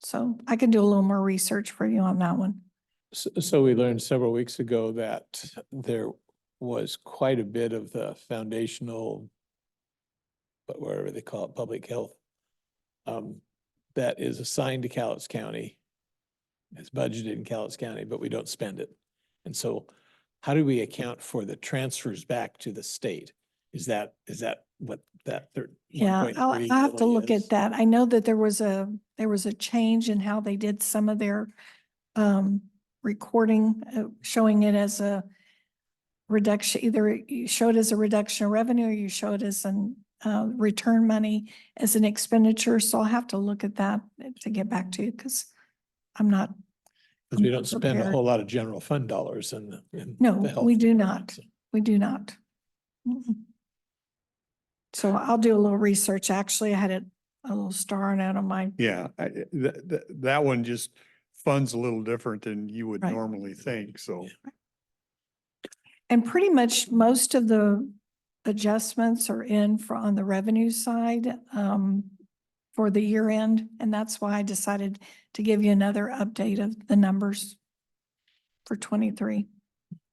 So I can do a little more research for you on that one. So we learned several weeks ago that there was quite a bit of the foundational, but whatever they call it, public health, that is assigned to Cowlitz County. It's budgeted in Cowlitz County, but we don't spend it. And so how do we account for the transfers back to the state? Is that what that third? Yeah, I'll have to look at that. I know that there was a change in how they did some of their recording, showing it as a reduction, either you show it as a reduction of revenue or you show it as an return money as an expenditure. So I'll have to look at that to get back to you because I'm not. Because we I'm don't not spend a prepared. whole lot of general fund dollars in the No, health we do department, not. so. We do not. Mm-mm. So I'll do a little research. Actually, I had a little star on it on my, Yeah, that one just funds a little different than you would Right. normally think, so. and pretty much most of the adjustments are in on the revenue side for the year end. And that's why I decided to give you another update of the numbers for 23.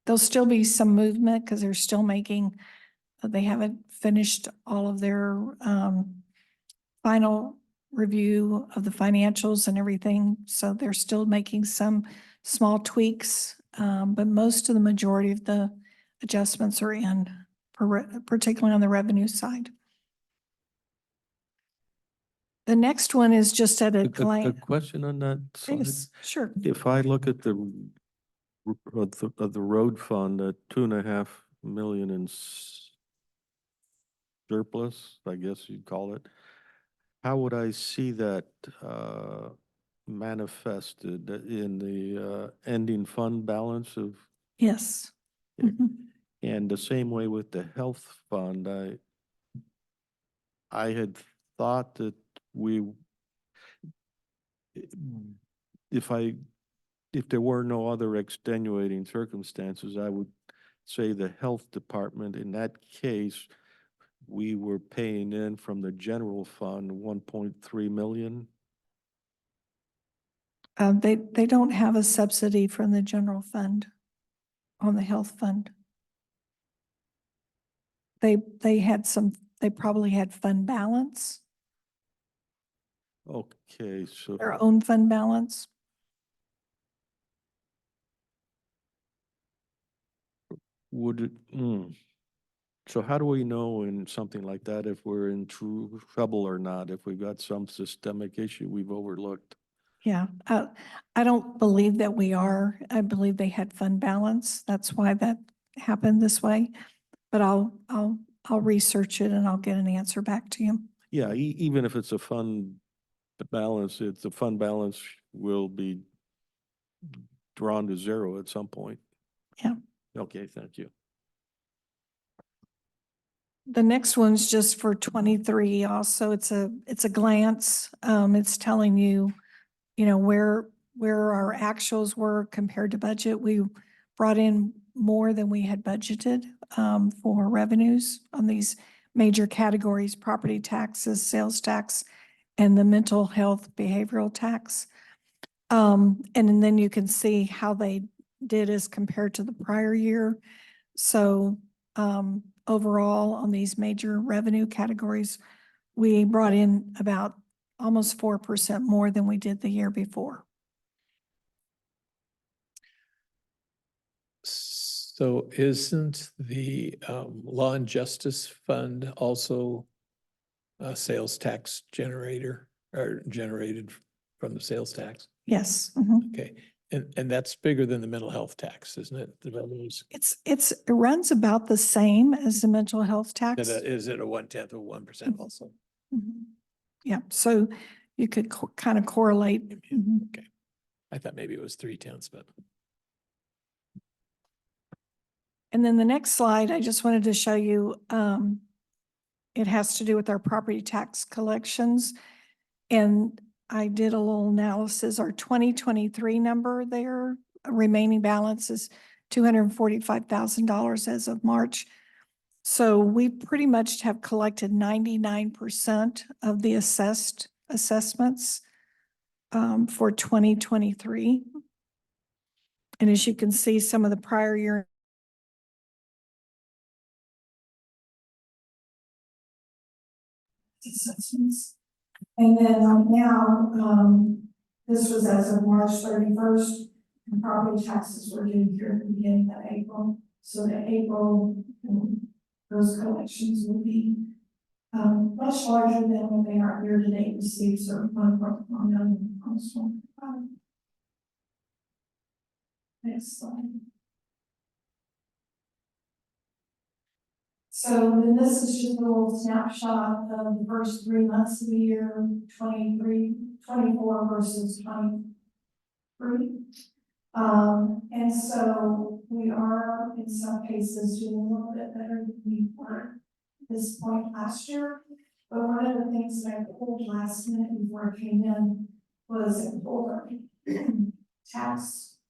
There'll still be some movement because they're still making, they haven't finished all of their final review of the financials and everything. So they're still making some small tweaks, but most of the majority of the adjustments are in, particularly on the revenue side. The next one is just at a A glance. question on that side. Yes, sure. If I look at the of the road fund, 2.5 million in surplus, I guess you'd call it. How would I see that manifested in the ending fund balance of, Yes. Yeah. Mhm. and the same way with the health fund, I had thought that if there were no other extenuating circumstances, I would say the health department, in that case, we were paying in from the general fund 1.3 million. They don't have a subsidy from the general fund on the health fund. They had some, they probably had fund balance, Okay, so their own fund balance. would it, so how do we know in something like that if we're in true trouble or not, if we've got some systemic issue we've overlooked? Yeah, I don't believe that we are. I believe they had fund balance. That's why that happened this way. But I'll research it and I'll get an answer back to you. Yeah, even if it's a fund balance, the fund balance will be drawn to zero at some point. Yeah. Okay, thank you. The next one's just for 23 also. It's a glance. It's telling you, where our actuals were compared to budget. We brought in more than we had budgeted for revenues on these major categories: property taxes, sales tax, and the mental health behavioral tax. And then you can see how they did as compared to the prior year. So overall, on these major revenue categories, we brought in about almost 4% more than we did the year before. So isn't the Law and Justice Fund also a sales tax generator or generated from the sales tax? Yes. Mhm. Okay, and that's bigger than the mental health tax, isn't it? The revenues. It runs about the same as the mental health tax. Is it a 1/10 of 1% also? Mhm. Yeah, so you could kind of correlate. Mhm. Okay, I thought maybe it was 3/10, but. And then the next slide, I just wanted to show you, it has to do with our property tax collections. And I did a little analysis. Our 2023 number there, remaining balance is $245,000 as of March. So we pretty much have collected 99% of the assessments. for 2023. And as you can see, some of the prior year assessments. And then right now, this was as of March 31st, and property taxes were due here at the beginning of April. So that April, those collections will be much larger than what they are year-to-date receipts or 1.1 million. Next slide. So then this is just a little snapshot of the first 3 months of the year, 24 versus 23. And so we are in some cases doing a little bit better than we were at this point last year. But one of the things that I pulled last minute before I came in was it pulled our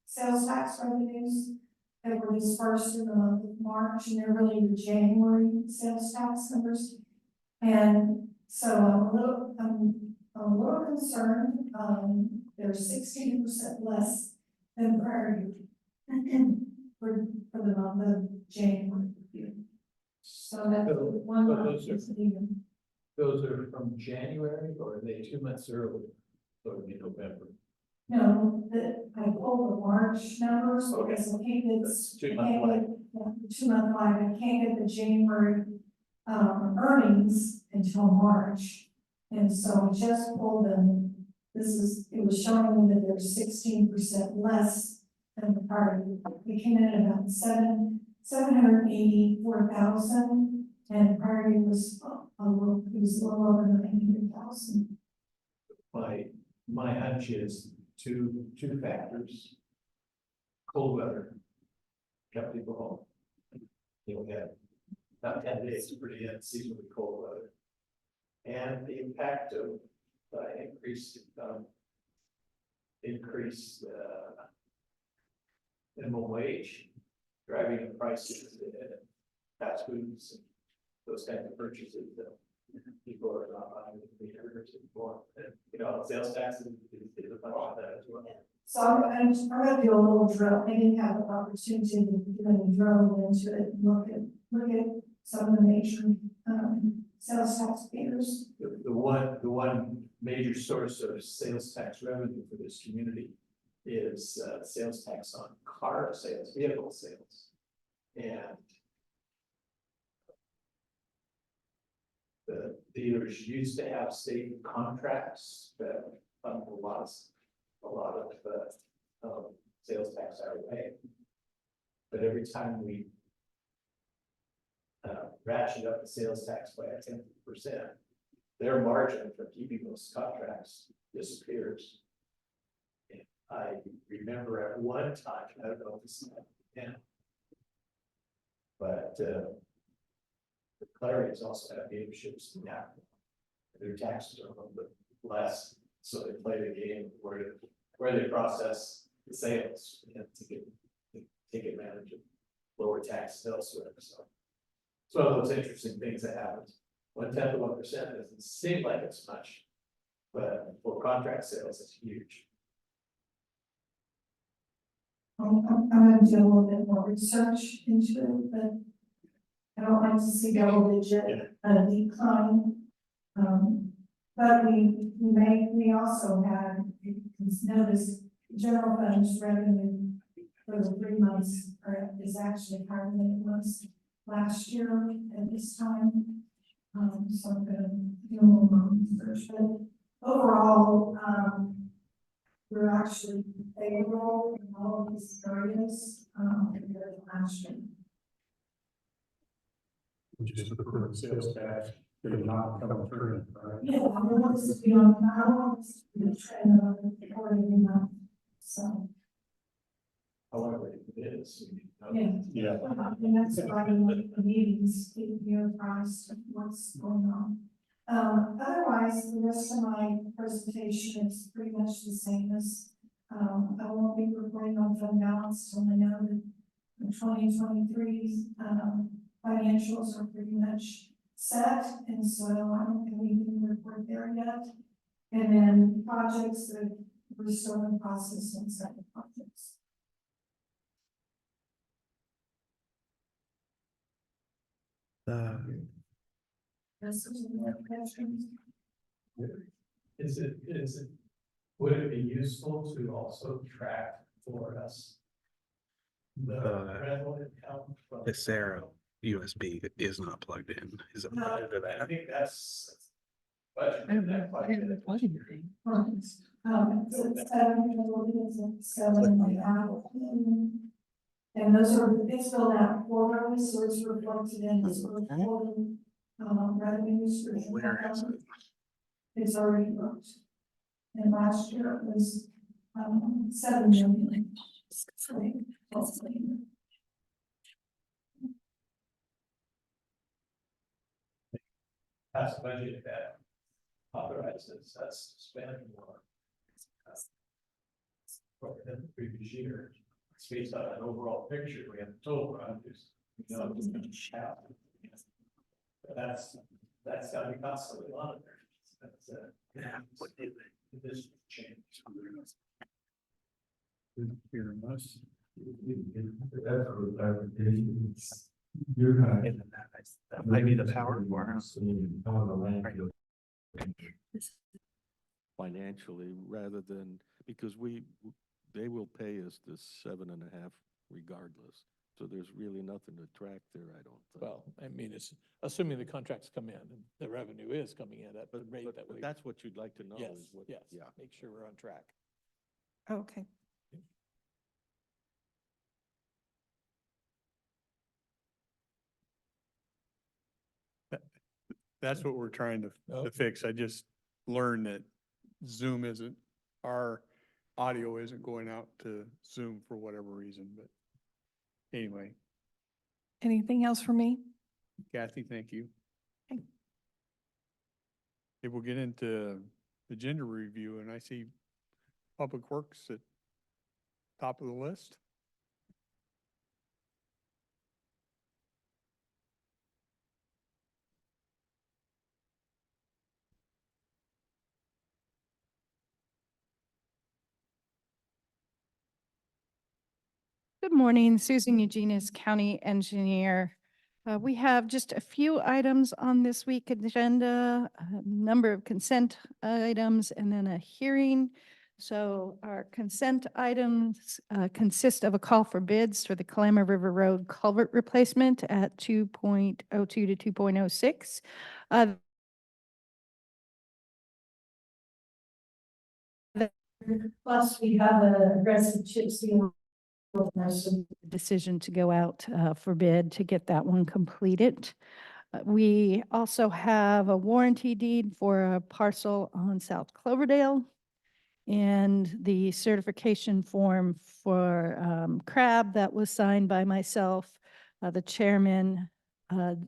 sales tax revenues that were dispersed in the month of March, and they're really the January sales tax numbers. And so I'm a little concerned. They're 16% less than prior year for the month of January. So that's one but month. Those are from January, or are they 2 months early? So it'd be November. No, I pulled the March numbers because I can't get, That's 2 I month can't lag. get 2 month lag. I can't get the January earnings until March. And so I just pulled them. It was showing me that they're 16% less than the prior year. We came in at about 784,000, and prior year was a little over 900,000. My hunch is two factors. Cold weather kept people home. We had about 10 days of pretty unseasonably cold weather. And the impact of increased minimum wage, driving the prices in fast foods and those kinds of purchases that people are not buying the meters anymore. And, sales tax is a bunch of that as well. So I'm gonna do a little drill. I didn't have an opportunity to do any drill into it, and look at some of the major sales tax payers. The one major source of sales tax revenue for this community is sales tax on car sales, vehicle sales. And the dealers used to have state contracts that fund a lot of sales tax our way. But every time we ratchet up the sales tax by 10%, their margin for keeping those contracts disappears. And I remember at one time, I don't know if this is now, but the Clarions also have dealerships now. Their taxes are a little bit less, so they play the game where they process the sales and to take advantage of lower taxes elsewhere. So it's one of those interesting things that happens. 1/10 of 1% doesn't seem like it's much, but for contract sales, it's huge. I'm gonna do a little bit more research into it, but I don't like to see double-digit decline. But we also had, you can notice, general funds revenue for the 3 months is actually higher than it was last year at this time. So I'm gonna do a little more research, but overall, we're actually favorable in all of these areas, compared to last year. Which is the current sales tax, they're not coming through, right? Yeah, I want this to be on, I want this to be a trend of the quarterly month, so. However, it is. Yeah. Yeah. And that's why we want the meetings, keep you apprised of what's going on. Otherwise, the rest of my presentation is pretty much the same as, I won't be reporting on fund balance till I know that the 2023 financials are pretty much set, and so I don't have anything to report there yet. And then projects that We're still in process on second projects. Is it, would it be useful to also track for us the rental income from? The Sarah USB that is not plugged in. Is it plugged into I that? think that's. But that quite a bit. It's at 7:30. And those are, it's filled out quarterly, so it's reflected in this reporting, revenues. Where is it? It's already booked. And last year it was, 7 million. That's a budget that authorizes us to spend more. Than the previous year. It's based on an overall picture. We have total revenues. We know it's gonna have. But that's gotta be constantly monitored. That's this change. Here must. That might be the power for us. Financially, rather than, because they will pay us the 7.5 regardless. So there's really nothing to track there, I don't think. Well, I mean, it's assuming the contracts come in and the revenue is coming in at the rate that we. But that's what you'd like to know Yes, is what, yes, yeah. make sure we're on track. Okay. That's what we're trying to fix. I just learned that Zoom isn't, our audio isn't going out to Zoom for whatever reason, but anyway, Anything else for me? Kathy, thank you. Okay. If we'll get into the gender review, and I see Public Works at top of the list. Good morning, Susan Eugenius, County Engineer. We have just a few items on this week's agenda, a number of consent items, and then a hearing. So our consent items consist of a call for bids for the Kalama River Road culvert replacement at 2.02 to 2.06. Plus, we have an aggressive chip seal. Decision to go out for bid to get that one completed. We also have a warranty deed for a parcel on South Cloverdale and the certification form for Crab that was signed by myself, the chairman, the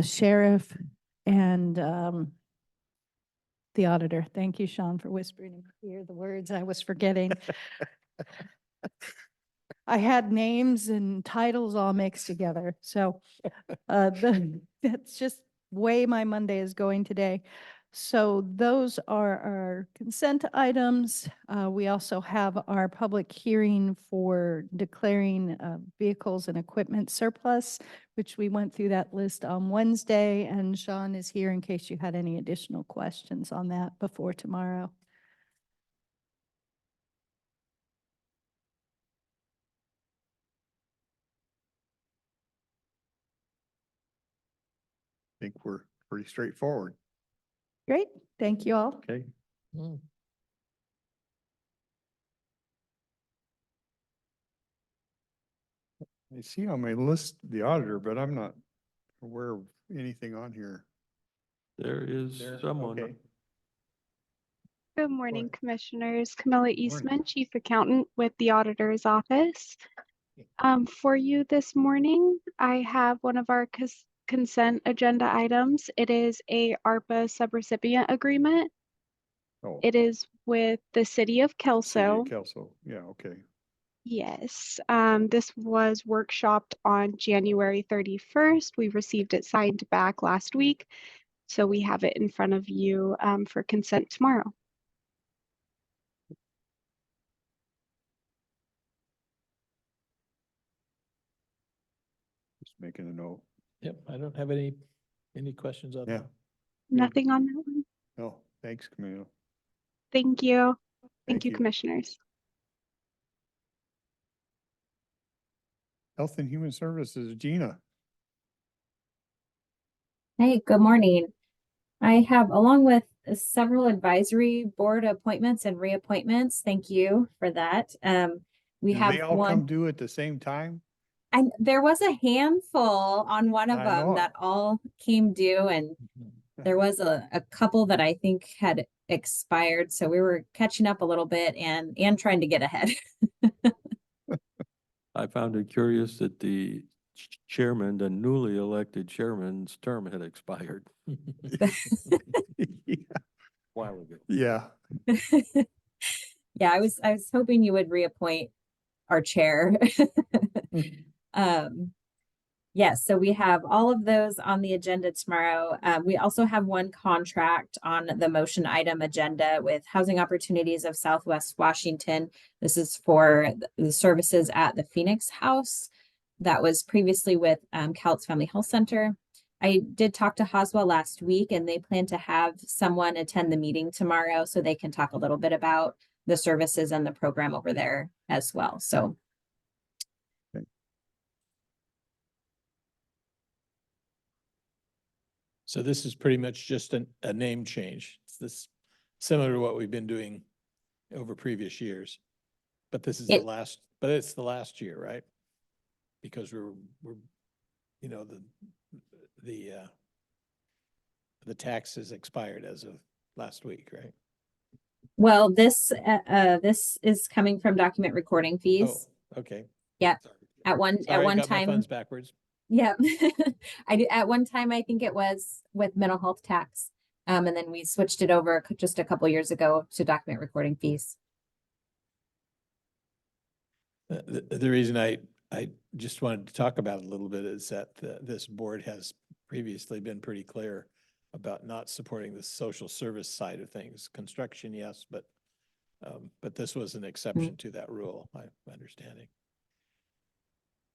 sheriff, and the auditor. Thank you, Sean, for whispering in my ear the words I was forgetting. I had names and titles all mixed together. So that's just way my Monday is going today. So those are our consent items. We also have our public hearing for declaring vehicles and equipment surplus, which we went through that list on Wednesday, and Sean is here in case you had any additional questions on that before tomorrow. I think we're pretty straightforward. Great, thank you all. Okay. I see on my list the auditor, but I'm not aware of anything on here. There is There, someone. okay. Good morning, ahead. Commissioners. Camilla Eastman, Chief Accountant with the Auditor's Office. For you this morning, I have one of our consent agenda items. It is a ARPA subrecipient agreement. Oh, It is with the City of City Kelso. of Kelso. Yeah, okay. Yes, this was workshopped on January 31st. We received it signed back last week. So we have it in front of you for consent tomorrow. Just making a note. Yep, I don't have any questions on Yeah. that. Nothing on that one. No, thanks, Camille. Thank you. Thank Thank you, you. commissioners. Health and Human Services, Gina. Hey, good morning. I have, along with several advisory board appointments and reappointments, thank you for that. We Do have they all come one, due at the same time? and there was a handful on one of I them know that it. all came due, and there was a couple that I think had expired, so we were catching up a little bit and trying to get ahead. I found it curious that the chairman, the newly elected chairman's term had expired. While ago. Yeah, Yeah, I was hoping you would reappoint our chair. Yes, so we have all of those on the agenda tomorrow. We also have one contract on the motion item agenda with Housing Opportunities of Southwest Washington. This is for the services at the Phoenix House that was previously with Cal's Family Health Center. I did talk to Hoswell last week, and they plan to have someone attend the meeting tomorrow so they can talk a little bit about the services and the program over there as well. So So this is pretty much just a name change. It's this similar to what we've been doing over previous years. But this is but it's the last year, right? Because we're, you know, the tax has expired as of last week, right? well, this is coming from document recording Oh, fees. okay. Yep. Sorry. At one Sorry, I got my time, funds backwards. yeah. At one time, I think it was with mental health tax. And then we switched it over just a couple years ago to document recording fees. The reason I just wanted to talk about it a little bit is that this board has previously been pretty clear about not supporting the social service side of things. Construction, yes, but this was an exception to that rule, my understanding.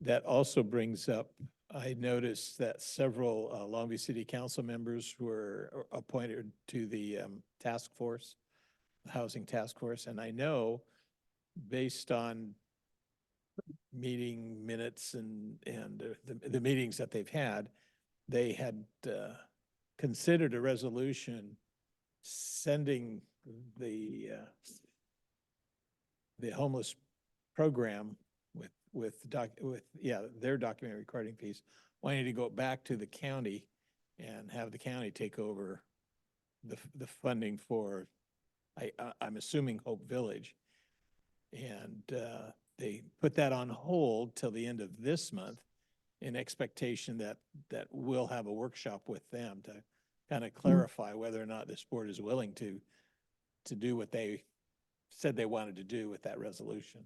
That also brings up, I noticed that several Long Beach City Council members were appointed to the task force, the housing task force, and I know based on meeting minutes and the meetings that they've had, they had considered a resolution sending the homeless program with their document recording piece, wanting to go back to the county and have the county take over the funding for, I'm assuming Hope Village. And they put that on hold till the end of this month in expectation that we'll have a workshop with them to kind of clarify whether or not this board is willing to do what they said they wanted to do with that resolution.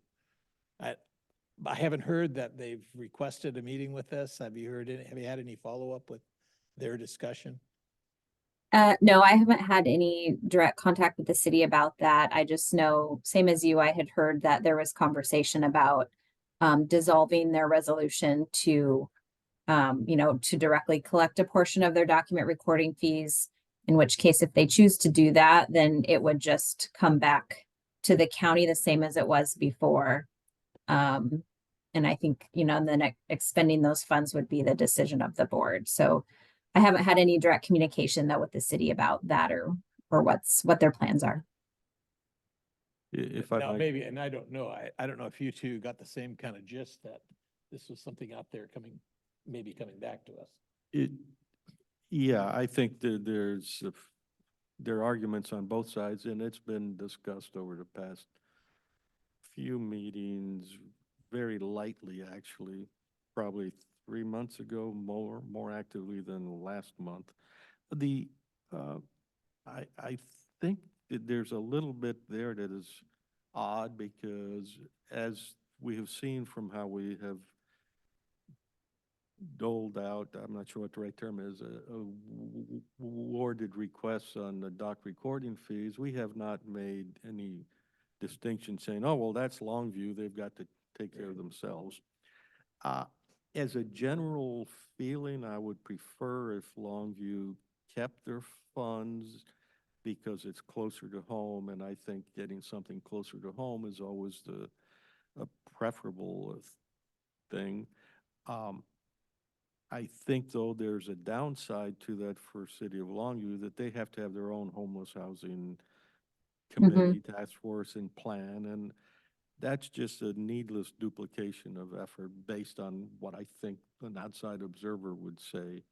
I haven't heard that they've requested a meeting with us. Have you had any follow-up with their discussion? No, I haven't had any direct contact with the city about that. I just know, same as you, I had heard that there was conversation about dissolving their resolution to, to directly collect a portion of their document recording fees. In which case, if they choose to do that, then it would just come back to the county the same as it was before. And I think, then expending those funds would be the decision of the board. So I haven't had any direct communication though with the city about that or what their plans are. If I Now, might, maybe, and I don't know, I don't know if you two got the same kind of gist that this was something out there maybe coming back to us. yeah, I think that there are arguments on both sides, and it's been discussed over the past few meetings, very lightly, actually, probably 3 months ago, more actively than last month. I think that there's a little bit there that is odd because as we have seen from how we have doled out, I'm not sure what the right term is, awarded requests on the dock recording fees. We have not made any distinction saying, oh, well, that's Longview, they've got to take care of themselves. As a general feeling, I would prefer if Longview kept their funds because it's closer to home, and I think getting something closer to home is always a preferable thing. I think, though, there's a downside to that for City of Longview, that they have to have their own homeless housing committee, task force, and plan, and that's just a needless duplication of effort based on what I think an outside observer would say.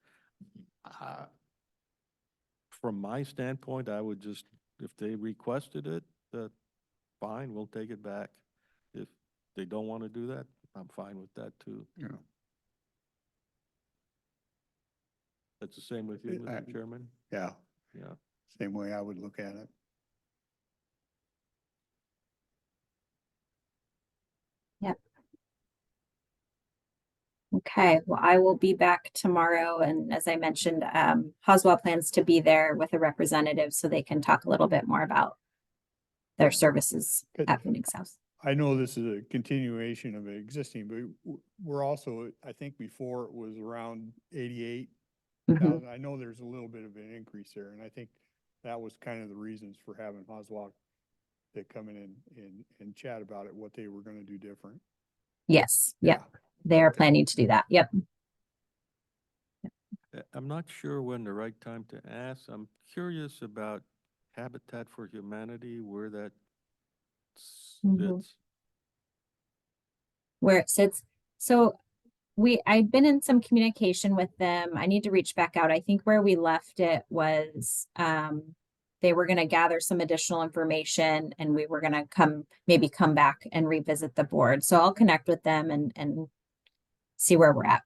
From my standpoint, I would just, if they requested it, fine, we'll take it back. If they don't want to do that, I'm fine with that too. Yeah. That's the same with you, Mr. Chairman? Yeah, Yeah. same way I would look at it. Okay, well, I will be back tomorrow, and as I mentioned, Hoswell plans to be there with a representative so they can talk a little bit more about their services Good. at Phoenix House. I know this is a continuation of existing, but we're also, I think before it was around 88,000. I know there's a little bit of an increase there, and I think that was kind of the reasons for having Hoswell to come in and chat about it, what they were gonna do different. Yes, yep, they are planning to do that, yep. I'm not sure when the right time to ask. I'm curious about Habitat for Humanity, where that sits. Where it sits. So I've been in some communication with them. I need to reach back out. I think where we left it was, they were gonna gather some additional information and we were gonna maybe come back and revisit the board. So I'll connect with them and see where we're at.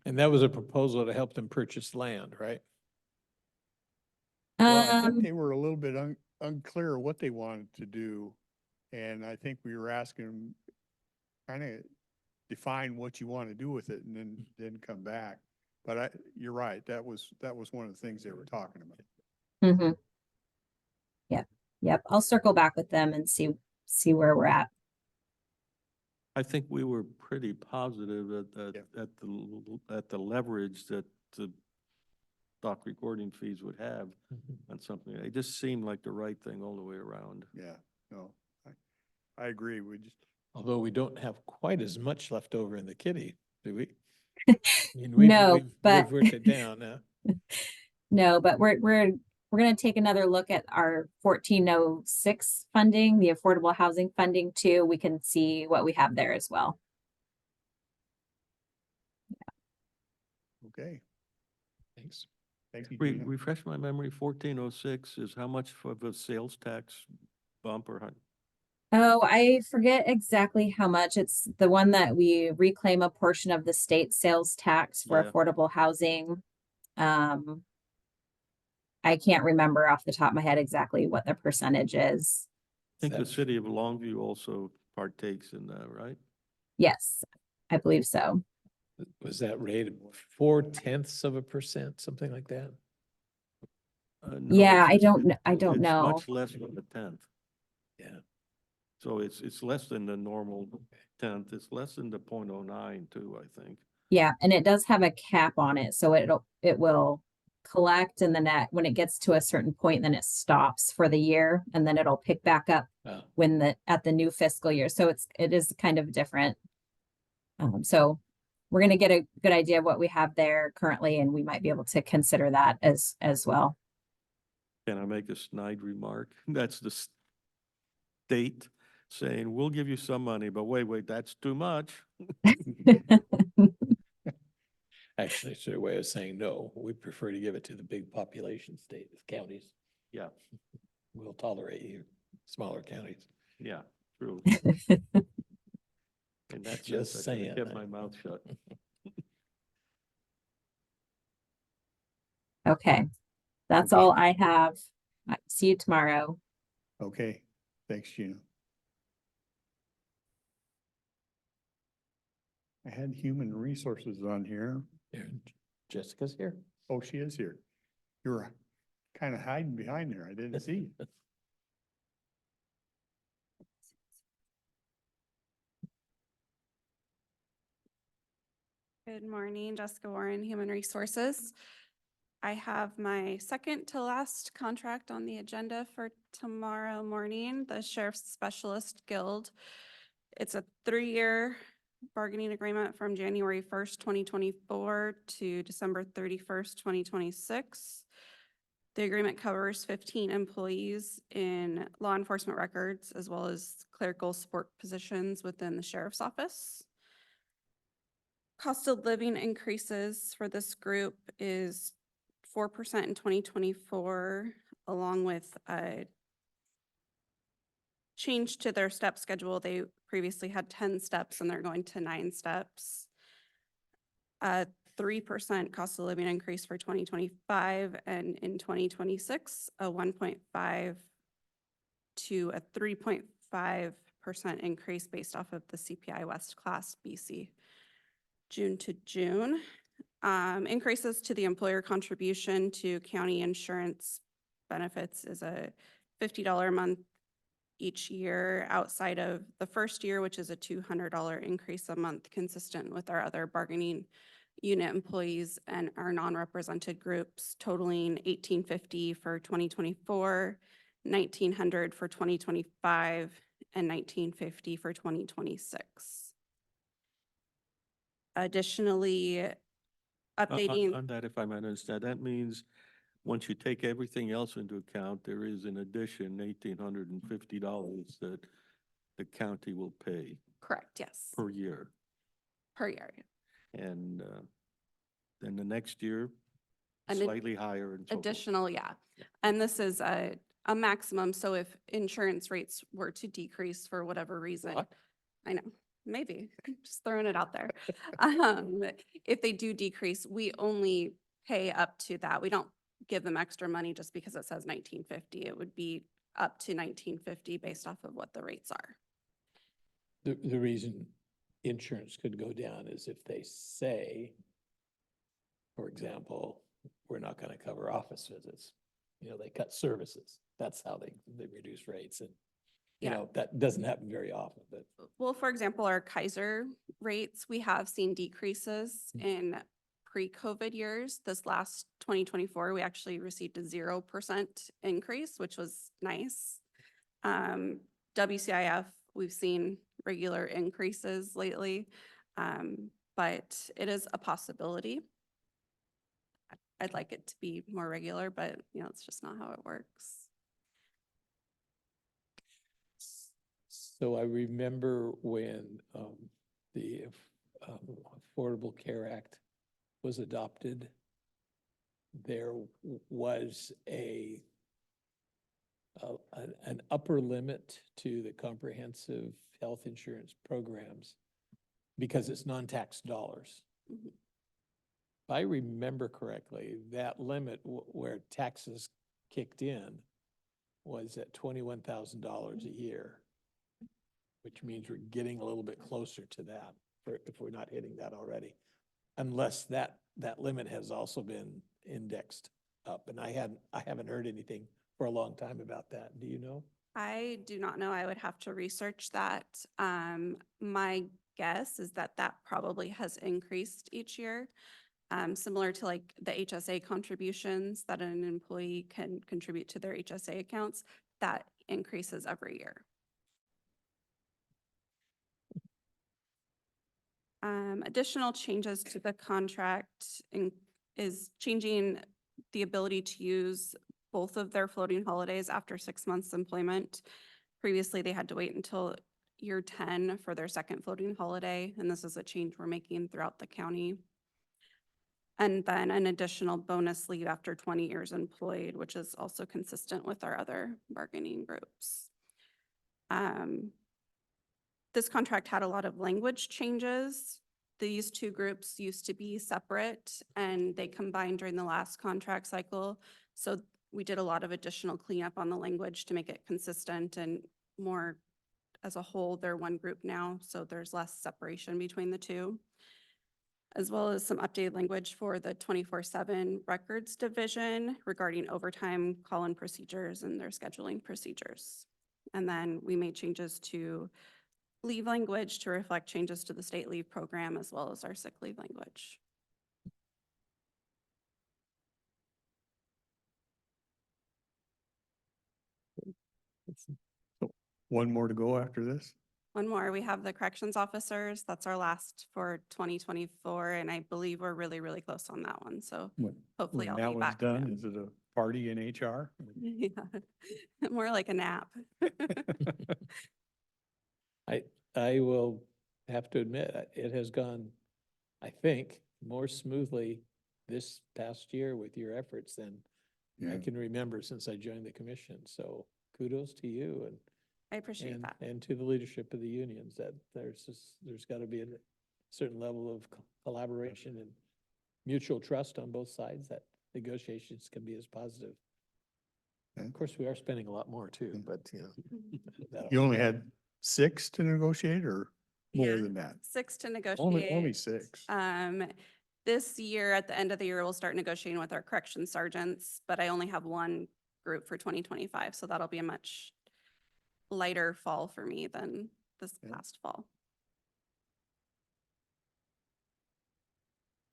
And that was a proposal to help them purchase land, right? Well, I think Um, they were a little bit unclear what they wanted to do. And I think we were asking them, kind of define what you want to do with it and then come back. But you're right, that was one of the things they were talking about. Yep, I'll circle back with them and see where we're at. I think we were pretty positive at the leverage that the stock recording fees would have on something. It just seemed like the right thing all the way around. Yeah, no, I agree. We just, Although we don't have quite as much left over in the kitty, do we? No, but- We've worked it down now. No, but we're gonna take another look at our 1406 funding, the affordable housing funding too. We can see what we have there as well. okay, Thanks. thank you, Gina. Refresh my memory, 1406 is how much of a sales tax bump or how? Oh, I forget exactly how much. It's the one that we reclaim a portion of the state sales tax for Yeah. affordable housing. I can't remember off the top of my head exactly what the percentage is. I think the city of Longview also partakes in that, right? Yes, I believe so. Was that rate 0.4%, something like that? No, Yeah, I it's- don't it's know. Much less than a tenth. Yeah. So it's less than the normal tenth. It's less than the 0.09 too, I think. Yeah, and it does have a cap on it, so it will collect and then when it gets to a certain point, then it stops for the year and then it'll pick back up Oh. at the new fiscal year. So it is kind of different. So we're gonna get a good idea of what we have there currently, and we might be able to consider that as well. Can I make a snide remark? That's the state saying, we'll give you some money, but wait, that's too much. Actually, it's their way of saying, no, we prefer to give it to the big population counties. Yeah, We'll tolerate you, smaller counties. yeah, true. And that's Just just, I saying. kept my mouth shut. Okay, that's all I have. See you tomorrow. Okay, thanks, Gina. I had human resources on here. Here, Jessica's here. Oh, she is here. You were kind of hiding behind there. I didn't see you. Good morning, Jessica Warren, Human Resources. I have my second to last contract on the agenda for tomorrow morning, the Sheriff's Specialist Guild. It's a 3-year bargaining agreement from January 1st, 2024 to December 31st, 2026. The agreement covers 15 employees in law enforcement records, as well as clerical support positions within the Sheriff's Office. Cost of living increases for this group is 4% in 2024, along with a change to their step schedule. They previously had 10 steps and they're going to 9 steps. 3% cost of living increase for 2025, and in 2026, a 1.5 to a 3.5% increase based off of the CPI West Class BC. June to June. Increases to the employer contribution to county insurance benefits is a $50 a month each year outside of the first year, which is a $200 increase a month, consistent with our other bargaining unit employees and our non-represented groups, totaling $1,850 for 2024, $1,900 for 2025, and $1,950 for 2026. Additionally, updating. On that, if I might understand, that means once you take everything else into account, there is in addition $1,850 that the county will pay Correct, yes, per year. per year. And then the next year, An slightly higher and so forth. Additional, yeah. And this is a maximum, so if insurance rates were to decrease for whatever reason. What? I know, maybe, just throwing it out there. If they do decrease, we only pay up to that. We don't give them extra money just because it says 1950. It would be up to 1950 based off of what the rates are. The reason insurance could go down is if they say, for example, we're not going to cover office visits. You know, they cut services. That's how they reduce rates. And, you Yeah. know, that doesn't happen very often, but Well, for example, our Kaiser rates, we have seen decreases in pre-COVID years. This last 2024, we actually received a 0% increase, which was nice. WCIF, we've seen regular increases lately, but it is a possibility. I'd like it to be more regular, but you know, it's just not how it works. so I remember when the Affordable Care Act was adopted, there was an upper limit to the comprehensive health insurance programs because it's non-tax dollars. Mhm. If I remember correctly, that limit where taxes kicked in was at $21,000 a year, which means we're getting a little bit closer to that if we're not hitting that already. Unless that limit has also been indexed up, and I haven't heard anything for a long time about that. Do you know? I do not know. I would have to research that. My guess is that that probably has increased each year. Similar to like the HSA contributions that an employee can contribute to their HSA accounts, that increases every year. Additional changes to the contract is changing the ability to use both of their floating holidays after 6 months employment. Previously, they had to wait until year 10 for their second floating holiday, and this is a change we're making throughout the county. And then an additional bonus leave after 20 years employed, which is also consistent with our other bargaining groups. This contract had a lot of language changes. These two groups used to be separate and they combined during the last contract cycle. So we did a lot of additional cleanup on the language to make it consistent and more as a whole. They're one group now, so there's less separation between the two. as well as some updated language for the 24/7 records division regarding overtime call-in procedures and their scheduling procedures. And then we made changes to leave language to reflect changes to the state leave program as well as our sick leave language. One more to go after this? One more, we have the corrections officers. That's our last for 2024, and I believe we're really, really close on that one. So hopefully When I'll that be one's back done, soon. is it a party in HR? Yeah, more like a nap. I will have to admit, it has gone, I think, more smoothly this past year with your efforts than I Yeah. can remember since I joined the commission. So kudos to you and I appreciate that. and to the leadership of the unions that there's got to be a certain level of collaboration and mutual trust on both sides that negotiations can be as positive. Okay. Of course, we are spending a lot more too, but that'll- You only had 6 to negotiate or more Yeah, than that? 6 to Only negotiate. 6. This year, at the end of the year, we'll start negotiating with our corrections sergeants, but I only have one group for 2025, so that'll be a much lighter fall for me than this Yeah. past fall.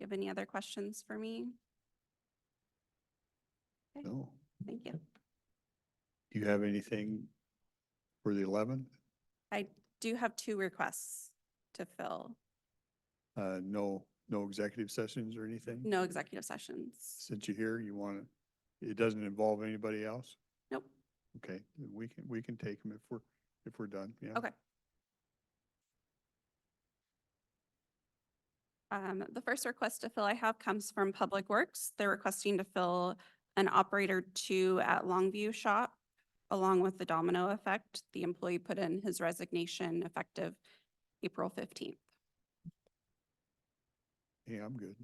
You have any other questions for me? Okay, No. thank you. Do you have anything for the 11th? I do have 2 requests to fill. No executive sessions or anything? No executive sessions. Since you're here, you want to, it doesn't involve anybody else? Nope. Okay, then we can take them if we're done, yeah. Okay. The first request to fill I have comes from Public Works. They're requesting to fill an operator 2 at Longview Shop. Along with the domino effect, the employee put in his resignation effective April 15th. Yeah, I'm good.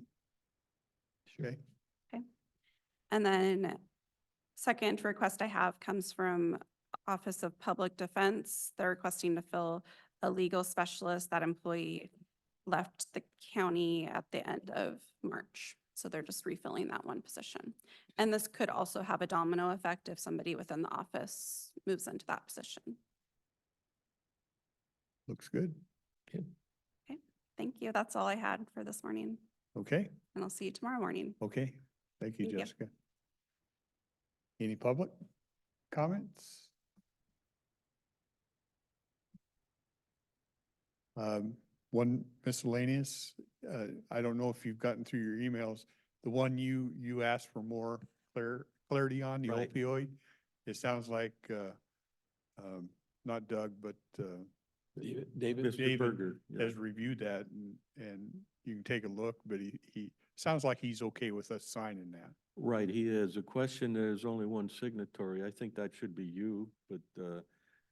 Okay, And then second request I have comes from Office of Public Defense. They're requesting to fill a legal specialist. That employee left the county at the end of March. So they're just refilling that one position. And this could also have a domino effect if somebody within the office moves into that position. looks good. Thank you. That's all I had for this morning. Okay, And I'll see you tomorrow morning. okay. Thank you, Thank you. Jessica. Any public comments? One miscellaneous, I don't know if you've gotten through your emails, the one you asked for more clarity on, the Right. opioid. It sounds like, not Doug, but, David, Mr. David Berger, yeah. has reviewed that and you can take a look, but he sounds like he's okay with us signing that. Right, he is. A question, there's only one signatory. I think that should be you, but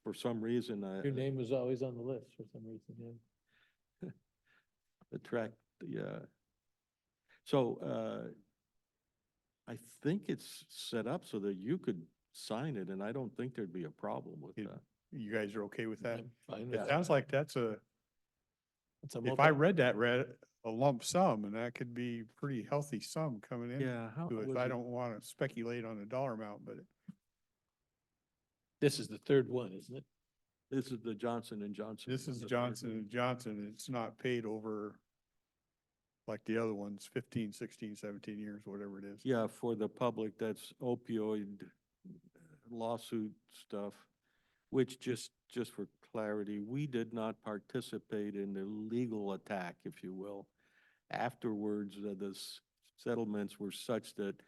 for some reason, your name was always on the list for some reason, yeah. So I think it's set up so that you could sign it, and I don't think there'd be a problem with It- that. You guys are okay with that? I'm fine with It that. sounds like that's It's a if I multi- read a lump sum, and that could be pretty healthy sum coming in Yeah, how to it. was I it? don't want to speculate on a dollar amount, but This is the third one, isn't it? This is the Johnson and Johnson. this is one, the third Johnson one. and Johnson. It's not paid over like the other ones, 15, 16, 17 years, whatever it is. Yeah, for the public, that's opioid lawsuit stuff, which just for clarity, we did not participate in the legal attack, if you will. Afterwards, the settlements were such that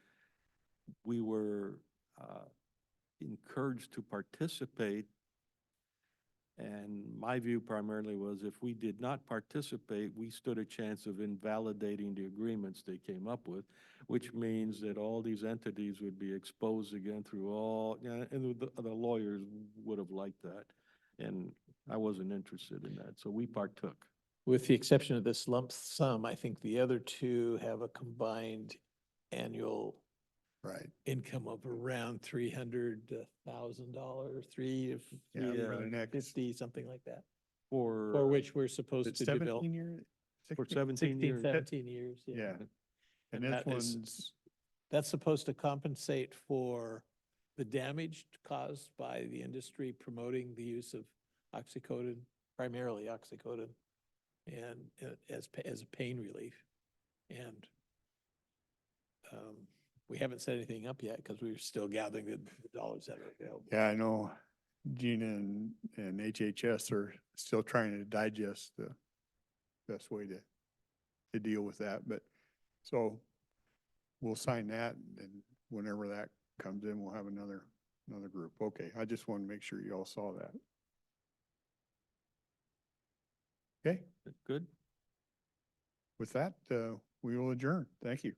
we were encouraged to participate. And my view primarily was if we did not participate, we stood a chance of invalidating the agreements they came up with, which means that all these entities would be exposed again through all, and the lawyers would have liked that. And I wasn't interested in that, so we partook. With the exception of this lump sum, I think the other two have a combined annual Right. income of around $300,000, Yeah, for the next- 350, something like that, For for which we're supposed Is to it develop. 17 years? For 17 years. 17 years, yeah. Yeah. And And this that is- one's, That's supposed to compensate for the damage caused by the industry promoting the use of oxycodone, primarily oxycodone, and as a pain relief. And we haven't set anything up yet because we're still gathering the dollars that are available. yeah, I know Gina and HHS are still trying to digest the best way to deal with that, but so we'll sign that and whenever that comes in, we'll have another group. Okay, I just want to make sure you all saw that. Okay, Good. with that, we will adjourn. Thank you.